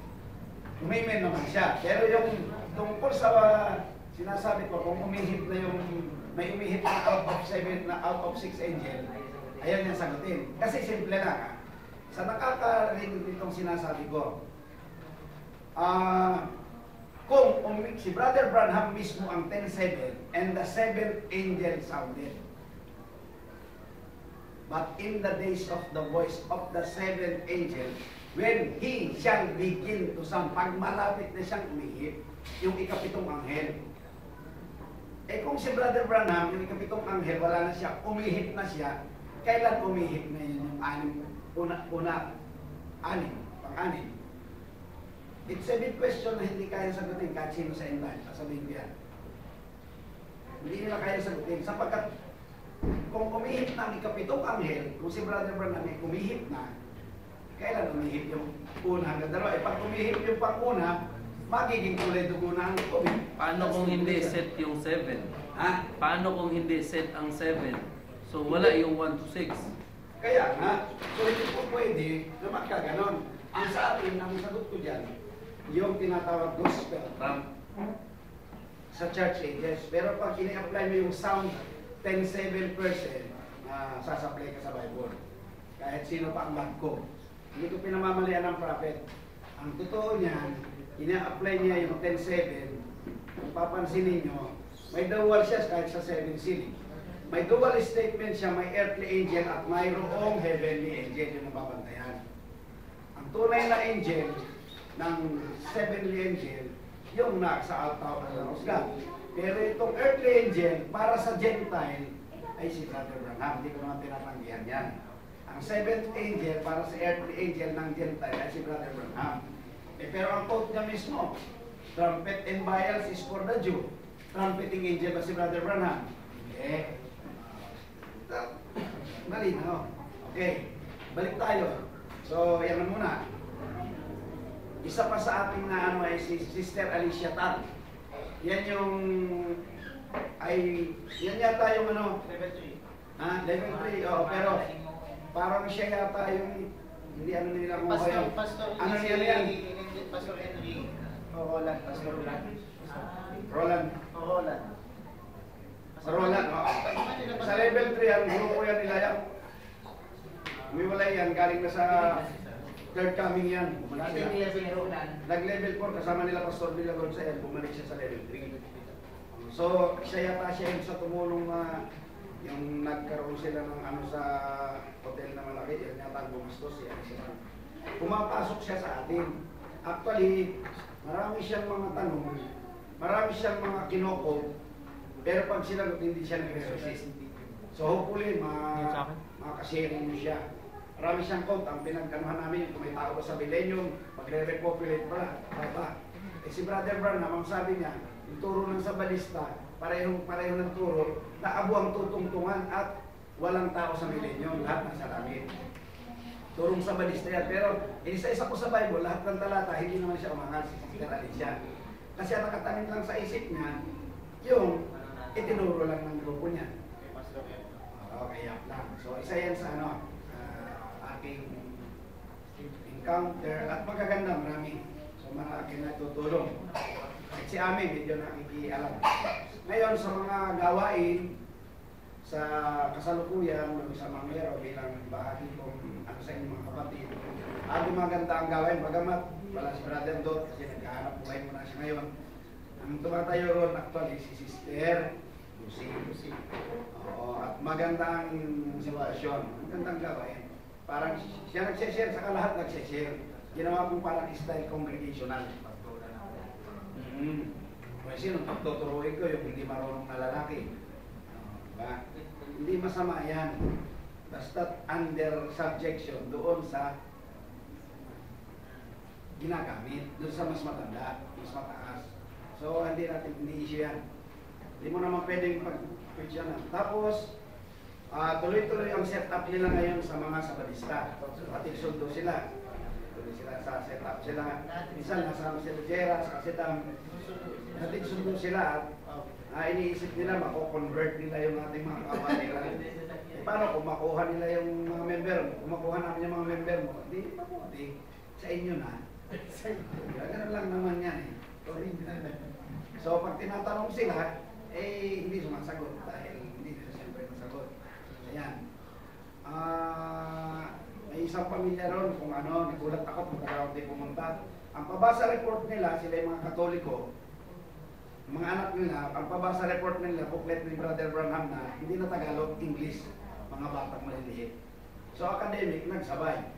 Umimen naman siya. Pero yung tungkol sa sinasabi ko, kung umihip na may umihip na out of 6 angel, ayaw niya sagutin. Kasi simple lang sa nakakarinig nitong sinasabi ko, kung si Brother Branham mismo ang 10:7 and the 7th angel sounded, But in the days of the voice of the seventh angel, when he shall begin to sound, pag malapit na siyang umihip, yung ikapitong anghel. Eh kung si Brother Branham, yung ikapitong anghel, wala na siya, umihip na siya, kailan umihip na yun yung pang-anim? It's a big question na hindi kaya sagutin kahit sino sa inday. Sasabihin ko yan. Hindi nila kaya sagutin. Sapagkat kung umihip na ang ikapitong anghel, kung si Brother Branham ay umihip na, kailan umihip yung una hanggang dalawa? Eh pag umihip yung pang-una, magiging kulay dugo na ang tubig. Paano kung hindi set yung 7? Ha? Paano kung hindi set ang 7? So wala yung 1 to 6. Kaya nga, so hindi po pwede na magkaganon. Ang sa atin, ang sagot ko dyan, yung tinatawag gospel sa church ages. Pero pag ini-apply mo yung sound 10-7%, sasaplay ka sa Bible. Kahit sino pa ang magko. Hindi ko pinamamalian ng prophet. Ang totoo niyan, ina-apply niya yung 10-7. Kung papansin ninyo, may dual siya kahit sa 7 seal. May dual statement siya, may earthly angel at mayroong heavenly angel yung nababantayan. Ang tunay na angel ng heavenly angel, yung nasa altar ng husga. Pero itong earthly angel, para sa Gentile, ay si Brother Branham. Hindi ko naman tinatanggihan yan. Ang seventh angel, para sa earthly angel ng Gentile, ay si Brother Branham. Pero ang quote niya mismo, trumpet and vials is for the Jew. Trumpeting angel ba si Brother Branham? Hindi. Malinaw. Okay, balik tayo. So, yan na muna. Isa pa sa ating na ano ay si Sister Alicia Tan. Yan yung yan yata yung ano, Level 3. level 3, oh, pero parang siya yata yung hindi ano nila kung kayo. Ano nila yan? Pastor Henry. Roland. Pastor Roland. Roland. Roland. Roland, oh. Sa level 3, ang grupo yan nila yan. Umiwalay yan, galing na sa third coming yan. Bumalik Dati sila. niya sinuunan. Nag-level 4, kasama nila Pastor Villagron sa yan, bumalik siya sa level 3. So, siya yata siya yung sa tumulong yung nagkaroon sila ng ano sa hotel na malaki, yan yata ang gumastos siya. Pumapasok siya sa atin. Actually, marami siyang mga tanong, marami siyang mga kinoko, pero pag sinagot, hindi siya nag-resist. So, hopefully, makasharing mo siya. Marami siyang quote, ang pinagkanuhan namin, kung may tao ba sa millennium, magre-repopulate pala, ba? Eh si Brother Branham, ang sabi niya, yung turo ng sabalista, pareho ng turo, na abo ang tutungtungan at walang tao sa millennium, lahat nasa langit. Turong sabalista yan. Pero, isa-isa ko sa Bible, lahat ng talata, hindi naman siya umangal si Sister Alicia. Kasi ang nakatanim lang sa isip niya, yung itinuro lang ng grupo niya. Kaya lang. So, isa yan sa ano, aking encounter at magaganda, marami. So, marami natutulong. At si Ami, medyo nakikialam. Ngayon, sa mga gawain, sa kasalukuyan, sa Mangero, bilang bahagi kong ano sa inyong mga kapatid, gumaganda ang gawain. Bagamat, wala si Brother Dot, kasi nagkahanap buhay mo na siya ngayon. Ang tumatayo ron, actually, si Sister Lucy. Oo, at maganda ang sitwasyon. Magandang gawain. Parang siya nag-share, saka lahat nag-share. Ginawa kong parang style congregational. Kung sino, pagtuturuin ko yung hindi marunong na lalaki. Diba? Hindi masama yan. Basta under subjection doon sa ginagamit, doon sa mas matanda, mas mataas. So, hindi issue yan. Hindi mo naman pwedeng pag-questionan. Tapos, tuloy-tuloy ang setup nila ngayon sa mga sabalista. Patig sundo sila. Tuloy sila sa setup sila. Minsan nasama sila Jera sa kasetang. Patig sundo sila at iniisip nila mako-convert nila yung ating mga kawanila. Paano kung makuha nila yung mga member mo? Kung makuha namin yung mga member mo, hindi mabuti. Sa inyo na. Ganun lang naman yan eh. So pag tinatanong sila, hindi sumasagot dahil hindi nila siyempre masagot. Ayan. May isang pamilya ron kung ano, nagulat ako kung talagang di pumunta. Ang pabasa report nila, sila yung mga Katoliko, mga anak nila, ang pabasa report nila, booklet ni Brother Branham na hindi na Tagalog, English. mga batang maliliit. So academic, nagsabay.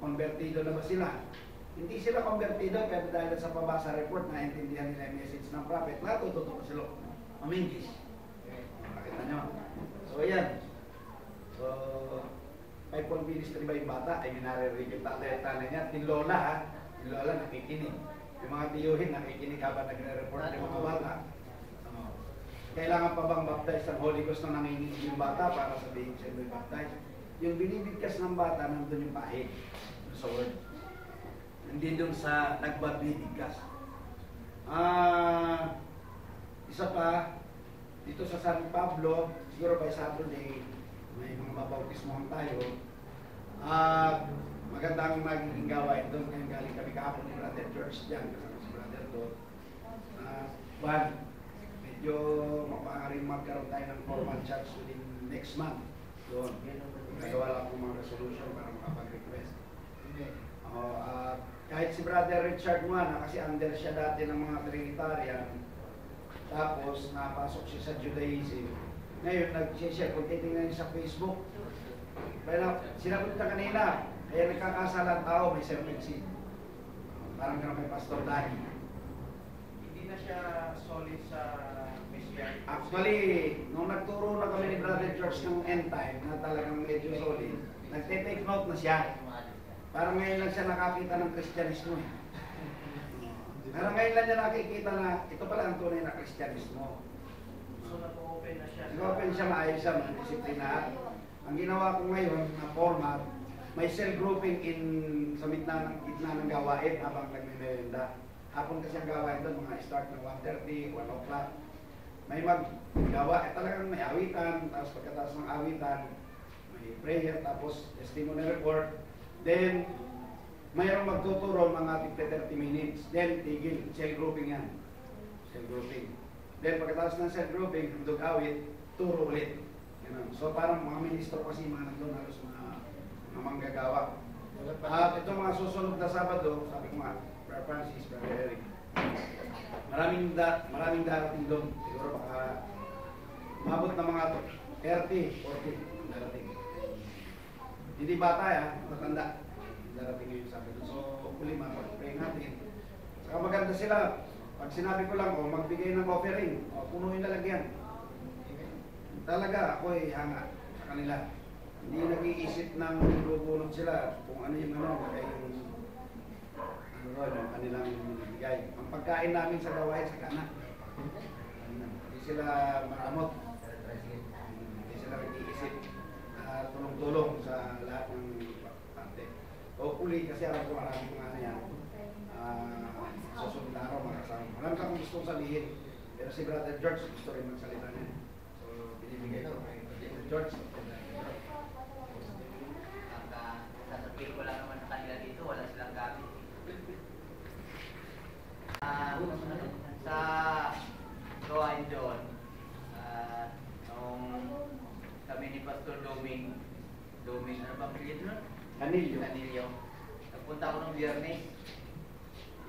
Konvertido na ba sila? Hindi sila konvertido, pero dahil sa pabasa report, naintindihan nila yung message ng prophet, natututo sila mamingkis. Nakita nyo? So yan. So, five-fold ministry ba yung bata? Ay minaririnig yung tatay at tanay niya. Tinlola ha? Tinlola nakikinig. Yung mga tiyuhin nakikinig habang nagre-report yung mga bata. Kailangan pa bang baptize ng Holy Ghost na nanginginig yung bata para sabihin siya may baptize? Yung binibigkas ng bata, nandun yung pahig. Sa word. Hindi dun sa nagbabibigkas. Isa pa, dito sa San Pablo, siguro by Saturday, may mga mabautismohan tayo. Magandang magiging gawain doon. Ngayon galing kami kahapon ni Brother George dyan, kasama si Brother doon. Medyo mapaharing magkaroon tayo ng formal church within next month. Doon. Nagawa lang akong mga resolution para makapag-request. Kahit si Brother Richard Juana, kasi under siya dati ng mga Trinitarian, tapos napasok siya sa Judaism. Ngayon, nag-share, kung titingnan niyo sa Facebook, sinagot na kanina, kaya nagkakasalang tao, may serpent seed. Parang gano'n kay Pastor Danny. Hindi na siya solid sa Messiah. Actually, nung nagturo na kami ni Brother George ng end time, na talagang medyo solid, nagte-take note na siya. Parang ngayon lang siya nakakita ng Kristyanismo. Parang ngayon lang niya nakikita na ito pala ang tunay na Kristyanismo. So, nag-open na siya. Nag-open siya, maayos siya, disiplina. Ang ginawa ko ngayon na format, may cell grouping sa gitna ng gawain habang nagme-merenda. Hapon kasi ang gawain doon, mga start ng 1:30, 1 o'clock. May maggawa, talagang may awitan, tapos pagkatapos ng awitan, may prayer, tapos testimony report. Then, mayroong magtuturo mga 30 minutes. Then, tigil, cell grouping yan. Cell grouping. Then, pagkatapos ng cell grouping, dug awit, turo ulit. So, parang mga ministro kasi mga nandun, halos mga manggagawa. At itong mga susunod na Sabado, sabi ko nga, Brother Francis, Brother Eric, maraming darating doon. Siguro baka umabot na mga 30, 40 darating. Hindi bata matanda. Darating ngayon Sabado. So, hopefully mapag-pray natin. Saka maganda sila. Pag sinabi ko lang, magbigay ng offering, punuin na lang yan. Talaga, ako hanga sa kanila. Hindi nag-iisip ng lubunod sila kung ano yung yung kanilang binibigay. Ang pagkain namin sa gawain sa kana. Hindi sila maramot. Hindi sila nag-iisip. Tulong-tulong sa lahat ng parte. Hopefully, kasi alam ko maraming mga ano yan. Susunod na araw makasama. Marami kang gustong sabihin. Pero si Brother George gusto rin magsalita niya. So, binibigay ko kay Brother George. Sasabihin ko lang naman sa kanila dito, wala silang gamit. Sa gawain doon, nung kami ni Pastor Doming, ano ba pilit nun? Canillo. Nagpunta ako ng Biyernes.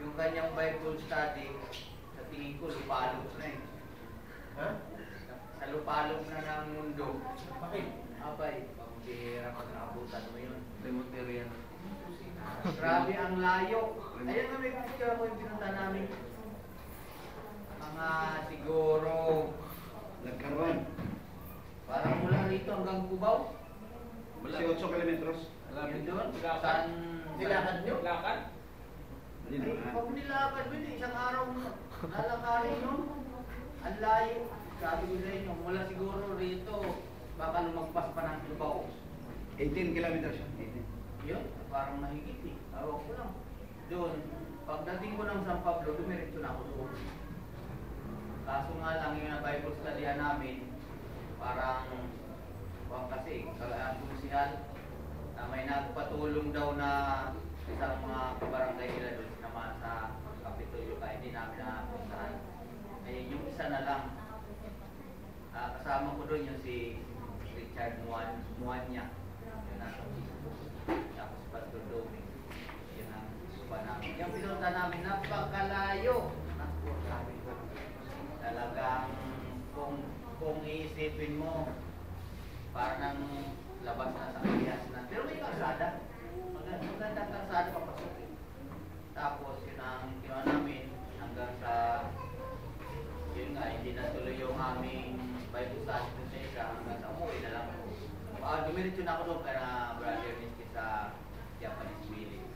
Yung kanyang Bible study, sa tingin ko, lupalop na eh. Ha? Sa lupalop na ng mundo. Bakit? Abay, pag-bihira pag naabutan mo yun. Demoterian. Grabe ang layo. Ayun na may picture ko yung pinunta namin. Mga siguro Nagkaroon. parang mula rito hanggang Cubao. 18 kilometros. Yun doon. Saan nilakad nyo? Lakad? Pag nilakad mo, isang araw lalakarin nun. Ang layo. Sabi ko sa inyo, mula siguro rito, baka lumagpas pa ng Cubao. 18 kilometers siya. Yun, parang mahigit eh. Awak ko lang. Doon, pagdating ko ng San Pablo, dumiretso na ako doon. Kaso nga lang yung Bible study namin, parang kasi kalakusihan na may nagpatulong daw na isang mga kabarangay nila doon naman sa Kapitolyo kaya hindi namin napuntahan. Eh, yung isa na lang, kasama ko doon yung si Richard Muanya. Yun nasa Facebook. Tapos Pastor Doming. Yun ang suba namin. Yung pinunta namin, napakalayo. Talagang kung iisipin mo, parang labas na sa Pilipinas na. Pero may kalsada. Magandang kalsada papasok eh. Tapos yun ang kinuha namin hanggang sa yun nga, hindi na tuloy yung aming Bible study dun sa isa hanggang sa umuwi na lang ako. Dumiretso na ako doon kaya brother Niski sa Japanese village.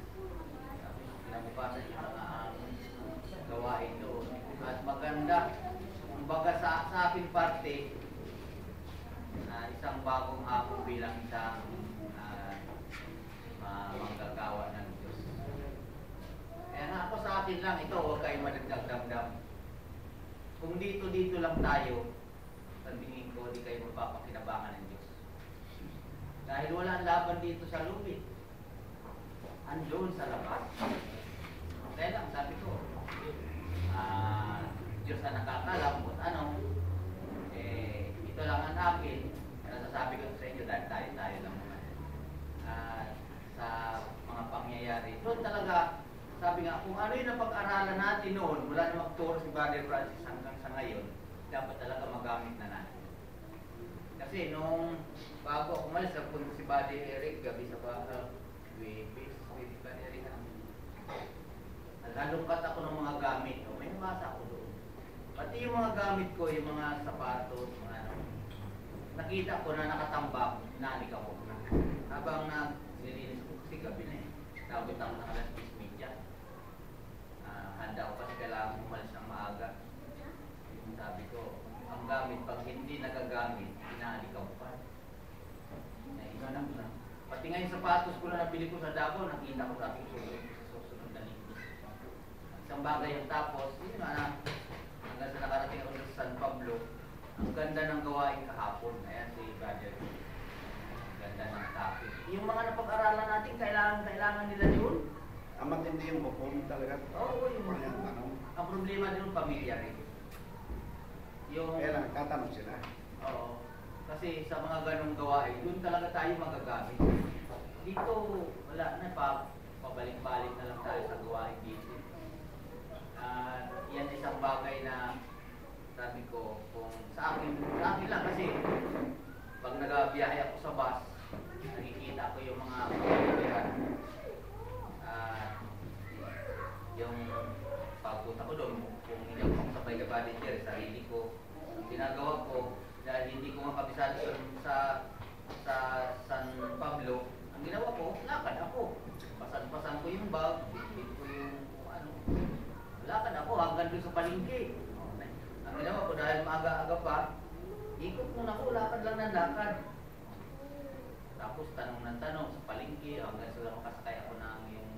Pinabukasan yung mga gawain doon. At maganda, kumbaga sa aking parte, isang bagong hapon bilang isang manggagawa ng Diyos. Kaya nga ako sa akin lang, ito huwag kayong madagdagdamdam. Kung dito lang tayo, tingin ko, di kayo magpapakinabangan ng Diyos. Dahil wala ang laban dito sa lupit. Andun sa labas. Kaya lang, sabi ko, Diyos na nakakalam kung ano, ito lang ang akin. Nasasabi ko sa inyo dahil tayo lang naman. Sa mga pangyayari. Doon talaga, sabi nga, kung ano yung napag-aralan natin noon, mula na magturo si Brother Francis hanggang sa ngayon, dapat talaga magamit na natin. Kasi nung bago ako umalis, nagpunta si Brother Eric, gabi sa nalungkat ako ng mga gamit. May nabasa ako doon. Pati yung mga gamit ko, yung mga sapatos, mga ano, nakita ko na nakatambak, nanik ako. Habang nilinis ko kasi gabi na eh. Nabot ako ng alas 10:30. Handa ko kasi kailangan umalis ng maaga. Sabi ko, ang gamit, pag hindi nagagamit, inaalikaw pa. Naisanak na. Pati nga yung sapatos ko na nabili ko sa Davao, nakita ko sabi ko, susunod na linggo. Isang bagay yung tapos, yun na, hanggang sa nakarating ako sa San Pablo, ang ganda ng gawain kahapon. Ayan si Brother. Ang ganda ng topic. Yung mga napag-aralan natin, kailangan nila yun. Ang matindi yung bukong talaga. Oo, yung ang problema din yung pamilya rin. Yung, kaya lang, tatanong sila. Oo. Kasi sa mga ganong gawain, doon talaga tayo magagamit. Dito, wala na, pabalik-balik na lang tayo sa gawain dito. Yan isang bagay na sabi ko, kung sa akin lang kasi pag nagabiyahe ako sa bus, nakikita ko yung mga kabayan. Yung pagpunta ko doon, kung hindi ako makasabay ka volunteer, sarili ko, ang ginagawa ko, dahil hindi ko makabisado sa San Pablo, ang ginawa ko, lakad ako. Pasan-pasan ko yung bag, bitbit ko yung ano, lakad ako hanggang doon sa palengke. Ang ginawa ko, dahil maaga-aga pa, ikot muna ko, lakad lang ng lakad. Tapos tanong ng tanong sa palengke, hanggang sila makasakay ako ng yung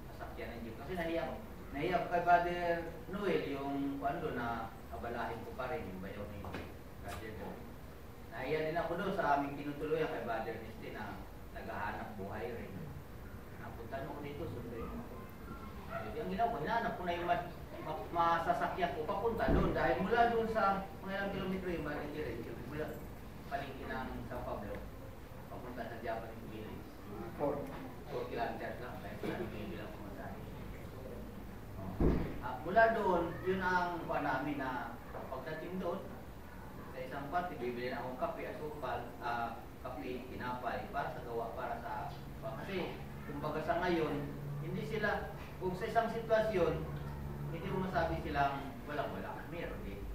sasakyan ng jeep. Kasi nahiya ko kay Brother Noel, yung ano na abalahin ko pa rin, yung bayaw ni Brother Noel. Nahiya din ako doon sa aming tinutuluyan kay Brother Nesty na naghahanap buhay rin. Napunta ko dito, sunduin mo ako. Ang ginawa ko, hinahanap ko na yung masasakyan ko papunta doon. Dahil mula doon sa mga ilang kilometro yung Brother Diretso, mula palengke ng San Pablo, papunta sa Japanese village. 4 kilometers lang, kaya pala bilang pumunta. Mula doon, yun ang kuha namin na pagdating doon, sa isang party, bibili na akong kape, asukal, kape, tinapay, para sa gawa, para sa kasi, kumbaga sa ngayon, hindi sila, kung sa isang sitwasyon, hindi mo masabi silang walang-wala, meron din.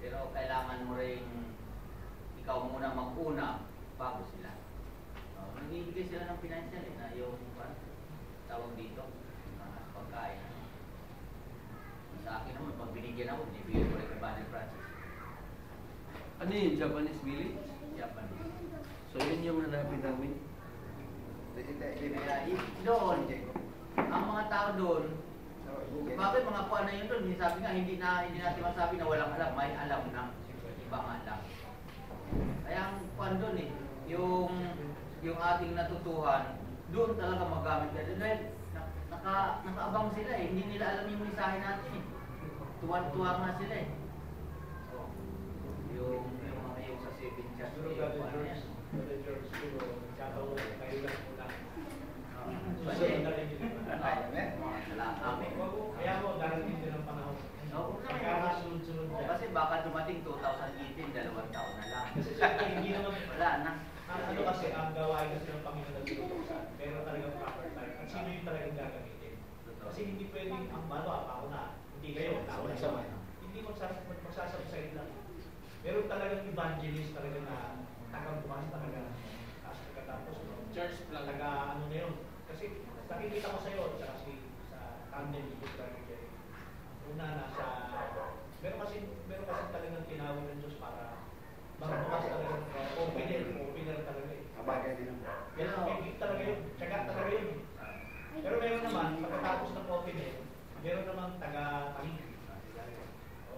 Pero kailangan mo rin ikaw muna mag-una bago sila. Nagbibigay sila ng financial na yung tawag dito, pagkain. Sa akin naman, pag binigyan ako, binibigyan ko rin kay Brother Francis. Ano yung Japanese village? Japanese. So yun yung hanapin namin. Kaya doon, ang mga tao doon, bakit mga kuha na yun doon? Sabi nga, hindi natin masabi na walang alam, may alam na. Ibang alam. Kaya ang kuha doon yung ating natutuhan, doon talaga magamit natin. Dahil nakaabang sila eh, hindi nila alam yung mensahe natin eh. Tuwan-tuwa nga sila eh. Yung sa 7 church, yung ano yan. Kaya mo, darating din ang panahon. Pagkakasunod-sunod dyan. Kasi baka dumating 2018, 2 taon na lang. Kasi siyempre, hindi naman, Wala na. ano kasi, ang gawain kasi ng Panginoon na tinutuksan, meron talagang proper time. At sino yung talagang gagamitin? Kasi hindi pwedeng, ang ako na, hindi kayo, ako na sama. Hindi magsasabside lang. Meron talagang evangelist talaga na tagang bumas talaga. Tapos, church lang, taga ano na yun. Kasi nakikita ko sa'yo, tsaka sa tandem dito sa Jerry. Una, meron kasi talagang tinawag ng Diyos para magbukas talaga, opener talaga eh. Kabagay din naman. Yan ang bibig talaga yun, tsaga talaga yun. Pero meron naman, pagkatapos ng opener, meron namang taga-paligid.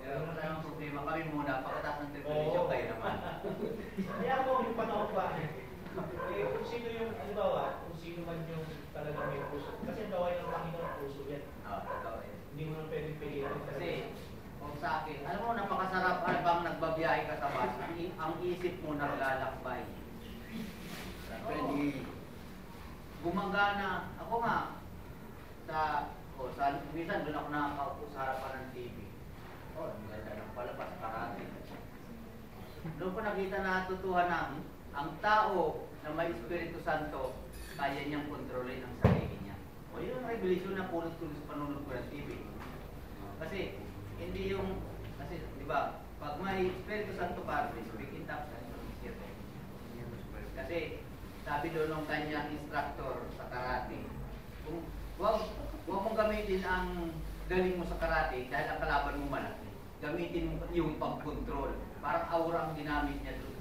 Pero wala namang problema kami muna, pagkatapos ng tribulation kayo naman. Kaya ako yung panahon pa. Kung sino yung, halimbawa, kung sino man yung talagang may puso. Kasi ang gawain ng Panginoon, puso yan. Hindi mo na pwedeng pilihan. Kasi, kung sa akin, alam mo, napakasarap bang nagbabiyahe ka sa bus, ang isip mo naglalakbay. Pwede gumagana. Ako nga, minsan doon ako nakakaupo sa harapan ng TV. Oh, ang ganda ng palabas, karate. Doon ko nakita na tutuhan na ang tao na may Espiritu Santo, kaya niyang kontrolin ang sarili niya. O yun ang revelation na pulot ko sa panunod ko ng TV. Kasi, hindi yung, kasi, di ba, pag may Espiritu Santo pa, speak in tongues, kasi, sabi doon ng kanyang instructor sa karate, kung huwag mong gamitin ang galing mo sa karate dahil ang kalaban mo malaki. Gamitin mo yung pag-control. Parang aura ang ginamit niya doon.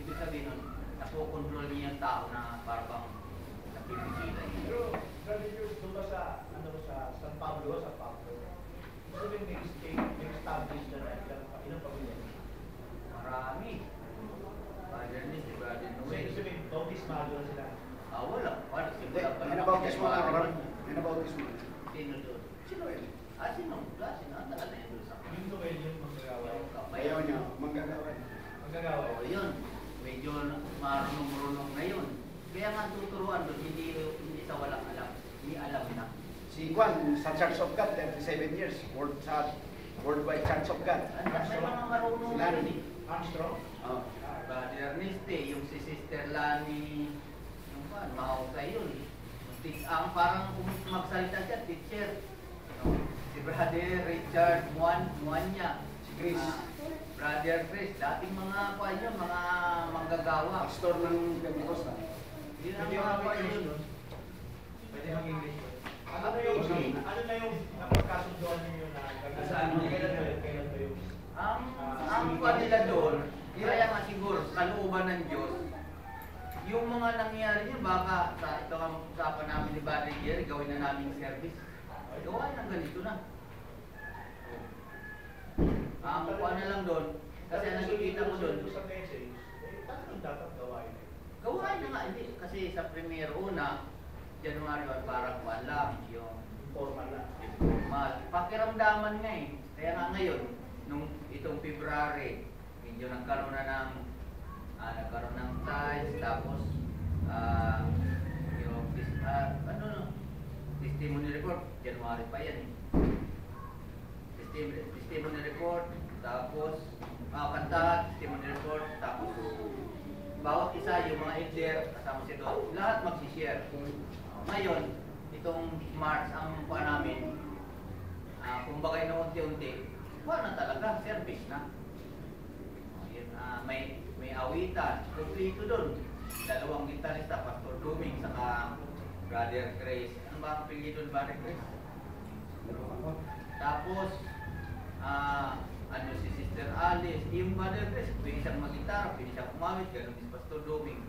Ibig sabihin nun, napokontrol niya yung tao na parang napipigilan niya. Pero, grabe yun, doon ba sa San Pablo? Gusto yung nag-establish na ilang pamilya? Marami. Father Nick, Brother Noel. Gusto yung bautismado na sila? Wala. Wala. May nabautismo na ako. May nabautismo na. Sino doon? Sino yun? Sino? Ang tagal na yun doon sa Yung Noel yung manggagawa. Ayaw niya, manggagawa. Manggagawa. Yun. Medyo marunong-marunong na yun. Kaya nga tuturuan doon, hindi sa walang alam. Hindi alam na. Si Juan, sa Church of God, 37 years. Sa Worldwide Church of God. May mga marunong na yun eh. Armstrong? Oh. Brother Erneste, yung si Sister Lani, yung pa, mahusay yun eh. Ang parang magsalita siya, teacher. Si Brother Richard Muanya. Si Chris. Brother Chris, dating mga mga manggagawa. Pastor ng Pentecostal. Yun ang Pwede mga mag-English yun. yun. Pwede mag-English yun. Ano na yung napagkasunduan ninyo na kailan ba yung ang kuha nila doon, kaya nga siguro, kalooban ng Diyos, yung mga nangyari niya, baka sa ito ang usapan namin ni Brother Jerry, gawin na namin service. Gawain ng ganito na. Ang kuha na lang doon, kasi ang nakikita mo doon, sa message, talagang dapat gawain. gawain na nga, hindi. Kasi sa premier una, January 1, parang kuha lang, yung Formal lang. formal. Pakiramdaman nga eh. Kaya nga ngayon, nung itong February, medyo nagkaroon na ng size, tapos yung testimony report, January pa yan eh. Testimony report, tapos kanta, testimony report, tapos bawat isa yung mga elder, kasama si Don, lahat magsishare. Ngayon, itong March, ang kuha namin, kumbaga na unti-unti, kuha na talaga, service na. May awitan, kumplito doon. 2 gitarista, Pastor Duming, saka Brother Chris. Ano ba ang pili doon, Brother Chris? Tapos, si Sister Alice, yung Brother Chris, pwede siyang mag-gitara, pwede siyang kumawit, ganun si Pastor Duming.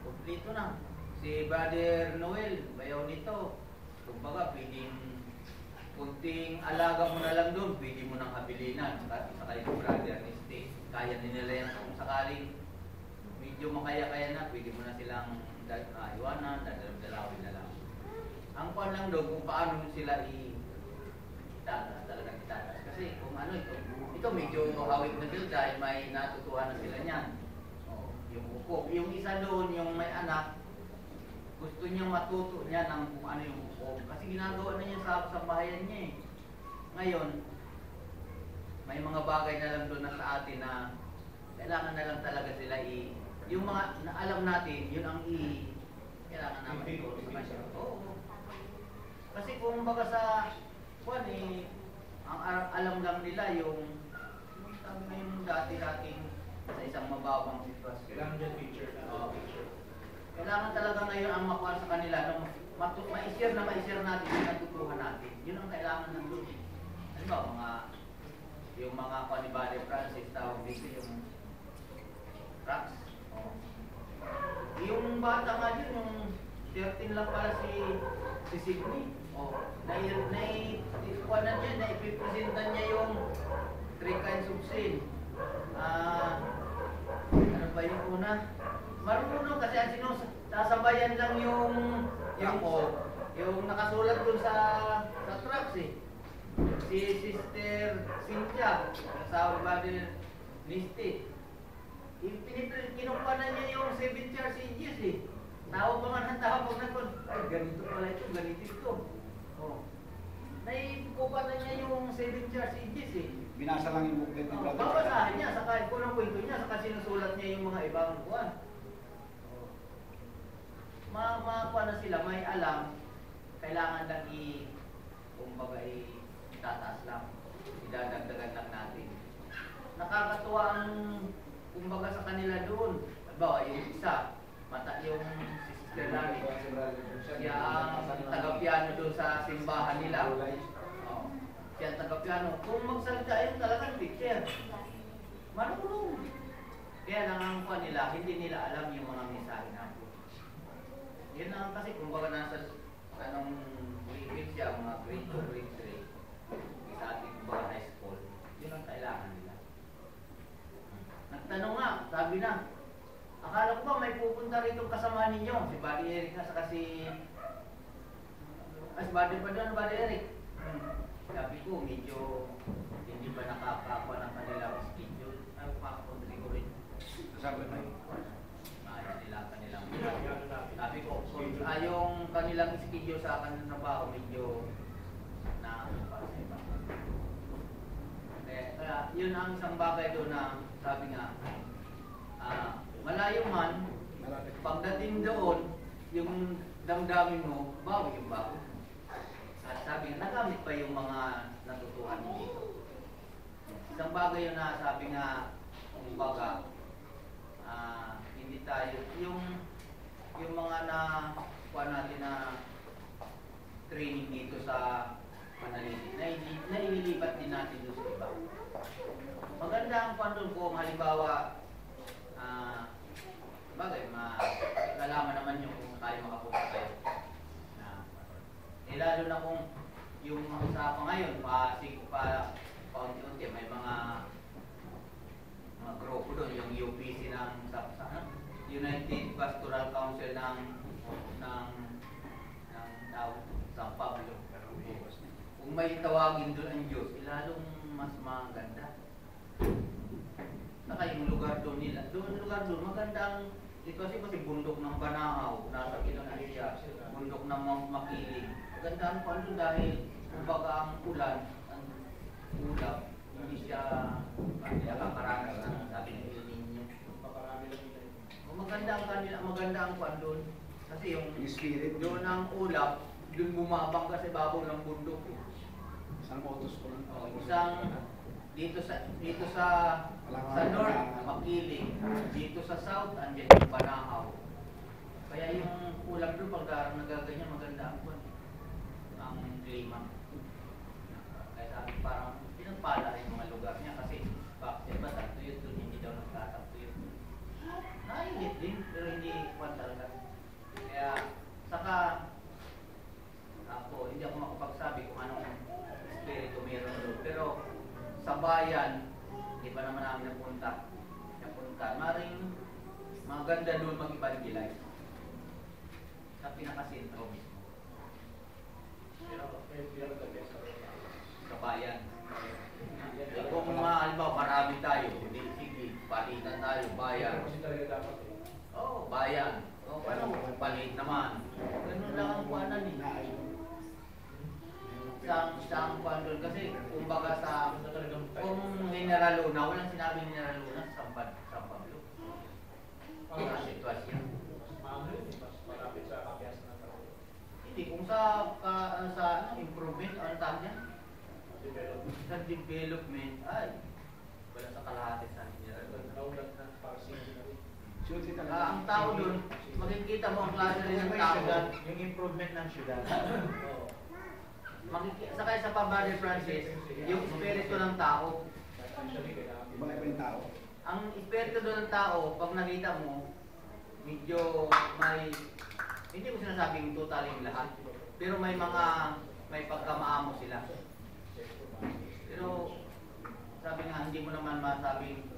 Kumplito na. Si Brother Noel, bayaw nito. Kumbaga, pwedeng kunting alaga mo na lang doon, pwede mo nang habilinan. Saka yung Brother Erneste, kaya din nila yan kung sakaling medyo makaya-kaya na, pwede mo na silang iwanan, dadalawin na lang. Ang kwan lang doon, kung paano sila talagang itatas. Kasi kung ano ito medyo hawik na sila dahil may natutuhan na sila niyan. Yung upo. Yung isa doon, yung may anak, gusto niyang matuto niya ng kung ano yung upo. Kasi ginagawa na niya sa bahayan niya eh. Ngayon, may mga bagay na lang doon na sa atin na kailangan na lang talaga sila yung mga na alam natin, yun ang kailangan naman ito sa kanya. Oo. Kasi kung baga sa ang alam lang nila yung sabi na yung dati-dating sa isang mababang sitwasyon. Kailangan dyan picture na. Oo. Kailangan talaga ngayon ang makuha sa kanila no, ma-share natin yung natutuhan natin. Yun ang kailangan ng doon. Ano ba, yung mga Conibale Francis tawag dito yung rocks. Oh. Yung bata nga yun, yung 13 lang pala si Sidney. Oh, naipipresentan niya yung 3 kinds of sin. Ano ba yung una? Marunong kasi ang sasabayan lang yung nakasulat dun sa tracks eh. Si Sister Cynthia, asawa ba din Misty. Kinuha na niya yung 7 charges eh. Tawag pa nga ng tawag na kung, ay ganito pala ito, ganito ito. Oh. Naikuha na niya yung 7 charges eh. Binasa lang yung booklet ni Brother. Babasahin niya, saka kung ang kwento niya, saka sinusulat niya yung mga ibang kuwan. Makakuha na sila, may alam, kailangan lang kumbaga itataas lang, idadagdagan lang natin. Nakakatuwa ang kumbaga sa kanila doon. Halimbawa, yung isa, yung si Sister Lani, siya ang taga-piano doon sa simbahan nila. Oh. Siya ang taga-piano. Kung magsalita yun talagang teacher. Marunong. Kaya lang ang kuha nila, hindi nila alam yung mga mensahe natin. Yun lang kasi kung baga nasa grade siya, mga grade 2, grade 3, sa ating baga high school, yun ang kailangan nila. Nagtanong nga, sabi na, akala ko ba may pupunta rito kasama ninyo? Si Buddy Eric na saka si Buddy pa doon, Buddy Eric. Sabi ko, medyo hindi pa nakakakuha ng kanilang schedule. Ay, makakontrol ko rin. Sabi na Maayos nila kanilang sabi ko, yung kanilang schedule sa kanilang trabaho, medyo na para sa iba. Kaya yun ang isang bagay doon na sabi nga, malayo man, pagdating doon, yung damdamin mo, bago yung bago. At sabi nga, nagamit pa yung mga natutuhan mo dito. Isang bagay yun na sabi nga, kumbaga, hindi tayo, yung mga kuha natin na training dito sa panalitin, na ililipat din natin doon sa iba. Maganda ang pandol ko, halimbawa, bagay, malalaman naman yung kung tayo makapunta kayo. Lalo na kung yung usapan ngayon, paunti-unti, may mga grupo doon, yung UPC ng United Pastoral Council ng San Pablo. Kung may tawagin doon ang Diyos, lalong mas maganda. Saka yung lugar doon nila, maganda ang dito kasi bundok ng Banahaw, nasa Kilonariya, bundok ng Mount Makiling. Maganda ang doon dahil kumbaga ang ulan, ang ulap, hindi siya nakakaranas ng sabi ng El Nino. Maganda ang kwan doon. Kasi yung doon ang ulap, doon bumabang kasi babaw ng bundok. Isang autos ko lang. Isang dito sa north, Makiling. Dito sa south, andyan yung Banahaw. Kaya yung ulap doon, pag nagaganyan, maganda ang kwan. Ang klima. Kaya sabi parang pinagpala rin mga lugar niya kasi bakit ba tagtuyot doon, hindi daw nagtatagtuyot. Nainit din, pero hindi kwan talaga. Kaya saka ako, hindi ako makapagsabi kung anong espiritu meron doon. Pero sa bayan, hindi pa naman namin napunta. Maring maganda doon mag-evangelize. Sa pinakasentro mismo. Pero sa bayan. Kung halimbawa marami tayo, hindi sige, palitan tayo, bayan. Oo, bayan. O paano palit naman? Ganun lang ang kuhanan eh. isang kwan doon. Kasi kumbaga kung General Luna, walang sinabing General Luna sa San Pablo. Ang sitwasyon. Malapit sa kapias na tao. Hindi, kung sa improvement, ano tawag yan? Sa development, ay, wala sa kalahati sa General Luna. Naulat na para siya. Ang tao doon, makikita mo ang klase rin ng tao. Yung improvement ng syudad. Sakay sa Pabade Francis, yung espiritu ng tao. Iba-iba yung tao. Ang espiritu doon ng tao, pag nakita mo, medyo hindi ko sinasabing totaling lahat, pero may pagkamaamo sila. Pero sabi nga, hindi mo naman masabing,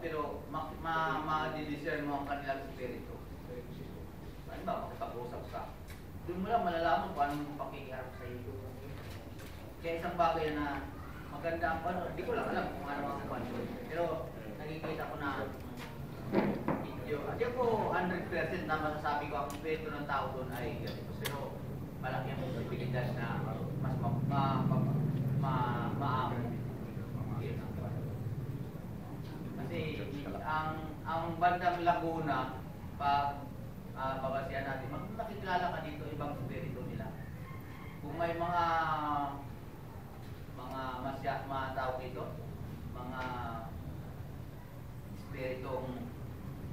pero ma-discern mo ang kanilang espiritu. Ano ba, makipag-usap ka? Doon mo lang malalaman kung anong pakikiharap sa iyo. Kaya isang bagay na maganda ang hindi ko lang alam kung ano ang kwento. Pero nakikita ko na hindi ako 100% na masasabi ko ang espiritu ng tao doon ay ganito. Pero malaki ang posibilidad na mas maamo. Kasi ang bandang Laguna, babasihan natin, makikilala ka dito ibang espiritu nila. Kung may mga tawag dito, mga espiritong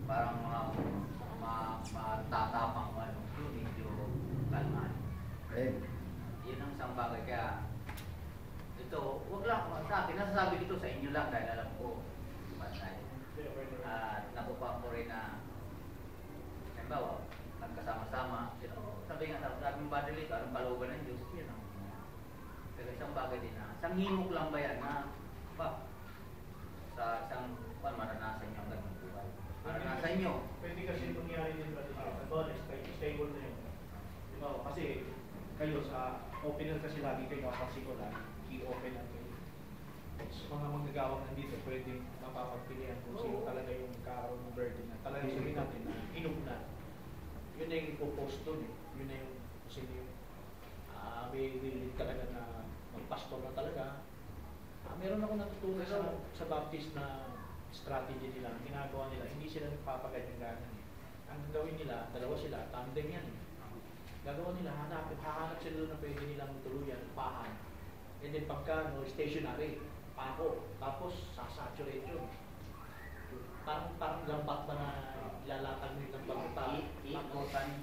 parang matatapang medyo kalmaan. Yun ang isang bagay. Kaya ito, wag lang sa akin, nasasabi dito sa inyo lang dahil alam ko patay. At nakupa ko rin na halimbawa, nagkasama-sama, sabi nga, sabi mong badalit, anong kalooban ng Diyos, yun ang pero isang bagay din na, isang himok lang ba yan na, sa isang, maranasan nyo ang ganung buhay. Maranasan nyo. Pwede kasi nangyari din ba stable na yun. Diba? Kasi kayo sa opener kasi lagi kayo nakapasikola, i-open natin. So, mga manggagawang nandito, pwede mapapagpilihan kung sino talaga yung karoon ng birthday na talagang sabihin natin na inom na. Yun na yung ipopost doon eh. Yun na yung kung sino yung may willing talaga na magpastor na talaga. Meron ako natutunan sa Baptist na strategy nila, ginagawa nila, hindi sila nagpapaganyan-ganyan eh. Ang gawin nila, dalawa sila, tandem yan eh. Gagawa nila, hahanap sila doon na pwede nilang tuluyan, pahan. And then pagka stationary, pako, tapos sasaturate yun. Parang lambat ba na ilalakad mo yung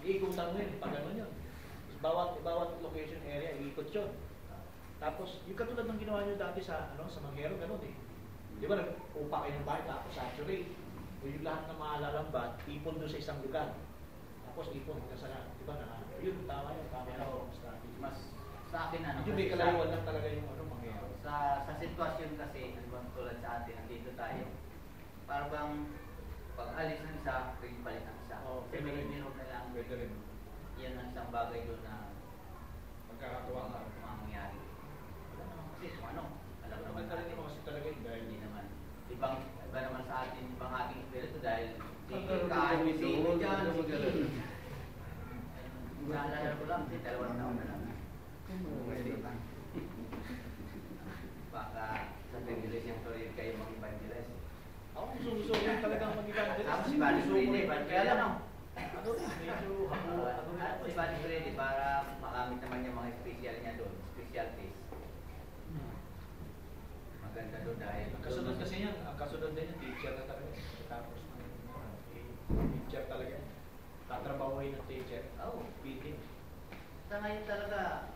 ikutan mo yun, pag ano yun. Bawat location area, iikot yun. Tapos, yung katulad ng ginawa nyo dati sa Manghero, gano'n eh. Di ba, nag-upa kayo ng bahay, tapos saturate. O yung lahat ng mga lalambat, ipon doon sa isang lugar. Tapos ipon, di ba na, yun, tama yun, strategy. Mas sa akin yung may kalayuan lang talaga yung Manghero. Sa sitwasyon kasi, tulad sa atin, nandito tayo. Para bang pag-alis ng isa, pwede palit ang isa. Kasi may minute na lang. Pwede rin. Yan ang isang bagay doon na magkakatuwa ka. Mangyayari. Wala naman kasi kung ano. Alam naman naman natin. kasi talaga yun dahil hindi naman. Iba naman sa atin, ibang ating espiritu dahil kahit dyan, naalala ko lang, 2 taon na lang. Baka sa Federation Story kayo mag-evangelize. Ako gusto yun talagang mag-evangelize. Tapos si Bani Freddy, kaya lang si Bani Freddy para makamit naman yung mga special niya doon, specialties. Maganda doon dahil kasunod kasi yan, ang kasunod din yung teacher na talaga. Tapos teacher talaga. Tatrabahoy ng teacher. Oo. Bitin. Sa ngayon talaga,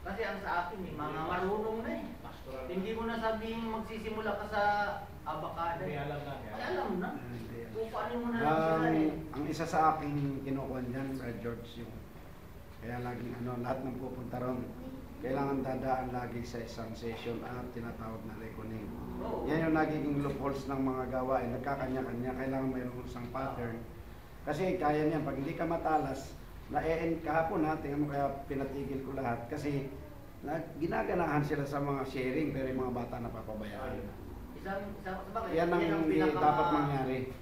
kasi ang sa akin mga marunong na eh. Pastoral. Hindi mo na sabihin magsisimula ka sa abakada. May alam na. May alam na. Kung paano mo na lang sila eh. Ang isa sa aking kinukuha dyan, Brad George, yung kaya laging lahat ng pupunta ron, kailangan dadaan lagi sa isang session at tinatawag na reckoning. Yan yung nagiging loopholes ng mga gawain, nagkakanya-kanya, kailangan mayroon isang pattern. Kasi kaya niyan, pag hindi ka matalas, na-end kahapon tingnan mo kaya pinatigil ko lahat kasi ginaganahan sila sa mga sharing pero yung mga bata napapabayaan. Yan ang hindi dapat mangyari.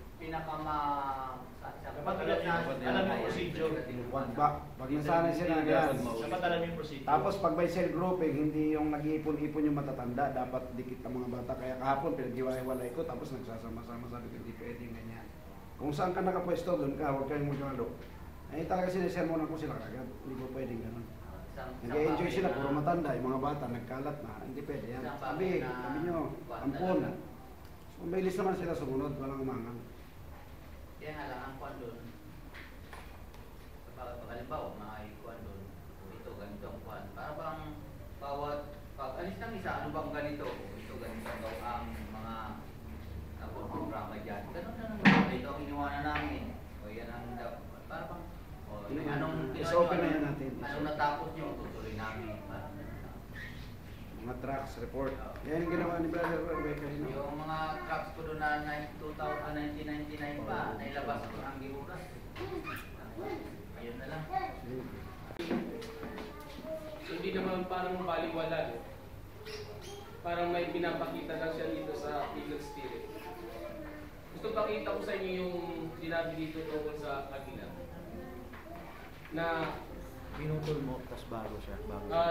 Dapat alam yung procedure. Pag nasanay sila yan. Dapat alam yung procedure. Tapos pag may cell grouping, hindi yung nag-iipon-ipon yung matatanda, dapat dikit ang mga bata. Kaya kahapon, pinag-iwalay ko, tapos nagsasama-sama, sabi ko, hindi pwede ganyan. Kung saan ka nakapwesto, doon ka, huwag kayong magkalo. Eh talaga sinisermonan ko sila kagad, hindi po pwedeng ganun. Nag-enjoy sila, puro matanda, yung mga bata, nagkalat na, hindi pwede yan. Sabi nyo, ampon. So, may list naman sila sumunod, walang umangang. Kaya nga lang, ang kwan doon, halimbawa, mga kwan doon, ito, ganito ang kwan. Para bang alis ng isa, ano bang ganito? Ito, ganito ang mga programa dyan. Ganun na naman, ito ang iniwanan namin. O yan ang, para bang, open na yan natin. Anong natapos nyo, tutuloy namin. Mga tracks report. Yan yung ginawa ni Brother Rebecca. Yung mga tracks ko doon na 1999 pa, nailabas ko ang giburas. Ayun na lang. Hindi naman parang baliwala. Parang may pinapakita lang siya dito sa Eagle Spirit. Gusto pakita ko sa inyo yung sinabi dito tungkol sa Agila. Na Pinutol mo, tas bago siya.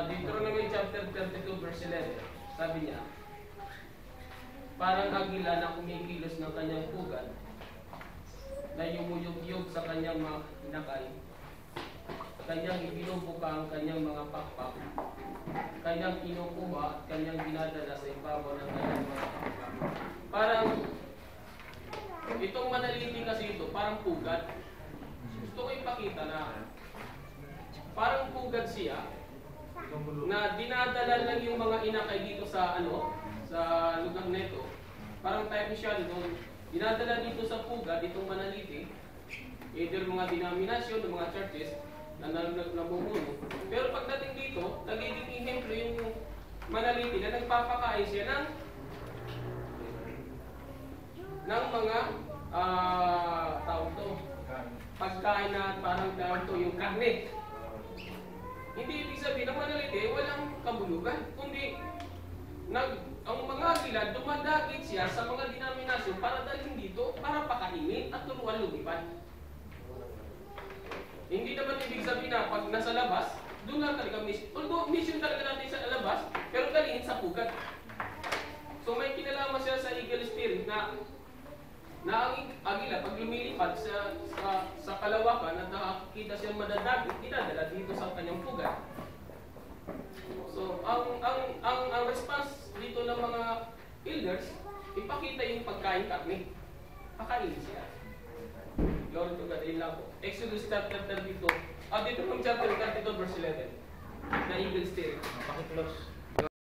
Deuteronomy chapter 32 verse 11, sabi niya, parang agila na kumikilos ng kanyang pugad, na yumuyog-yog sa kanyang mga hinakay, kanyang ibinubuka ang kanyang mga pakpak, kanyang kinukuha at kanyang dinadala sa ibabaw ng kanyang mga pakpak. Parang, itong manaliti kasi ito, parang pugad. Gusto ko ipakita na parang pugad siya na dinadala lang yung mga inakay dito sa sa lugar nito. Parang type siya doon. Dinadala dito sa pugad itong manaliti, either mga denominasyon o mga churches na namumuno. Pero pagdating dito, nagiging ehemplo yung manaliti na nagpapakain siya ng mga tawag to, pagkain na parang tawag to yung karne. Hindi ibig sabihin ng manaliti, walang kabulugan, kundi ang mga agila, dumadagit siya sa mga denominasyon para dalhin dito, para pakainin at turuan lumipad. Hindi naman ibig sabihin na pag nasa labas, doon lang talaga mission. Although mission talaga natin sa labas, pero dalhin sa pugad. So may kinalaman siya sa Eagle Spirit na ang agila, pag lumilipad sa kalawakan at nakakita siya madadagit, dinadala dito sa kanyang pugad. So, ang response dito ng mga elders, ipakita yung pagkain karne. Pakain siya. Glory to God, yun lang po. Exodus chapter 32, dito ng chapter 32 verse 11, na Eagle Spirit. Pakiclose.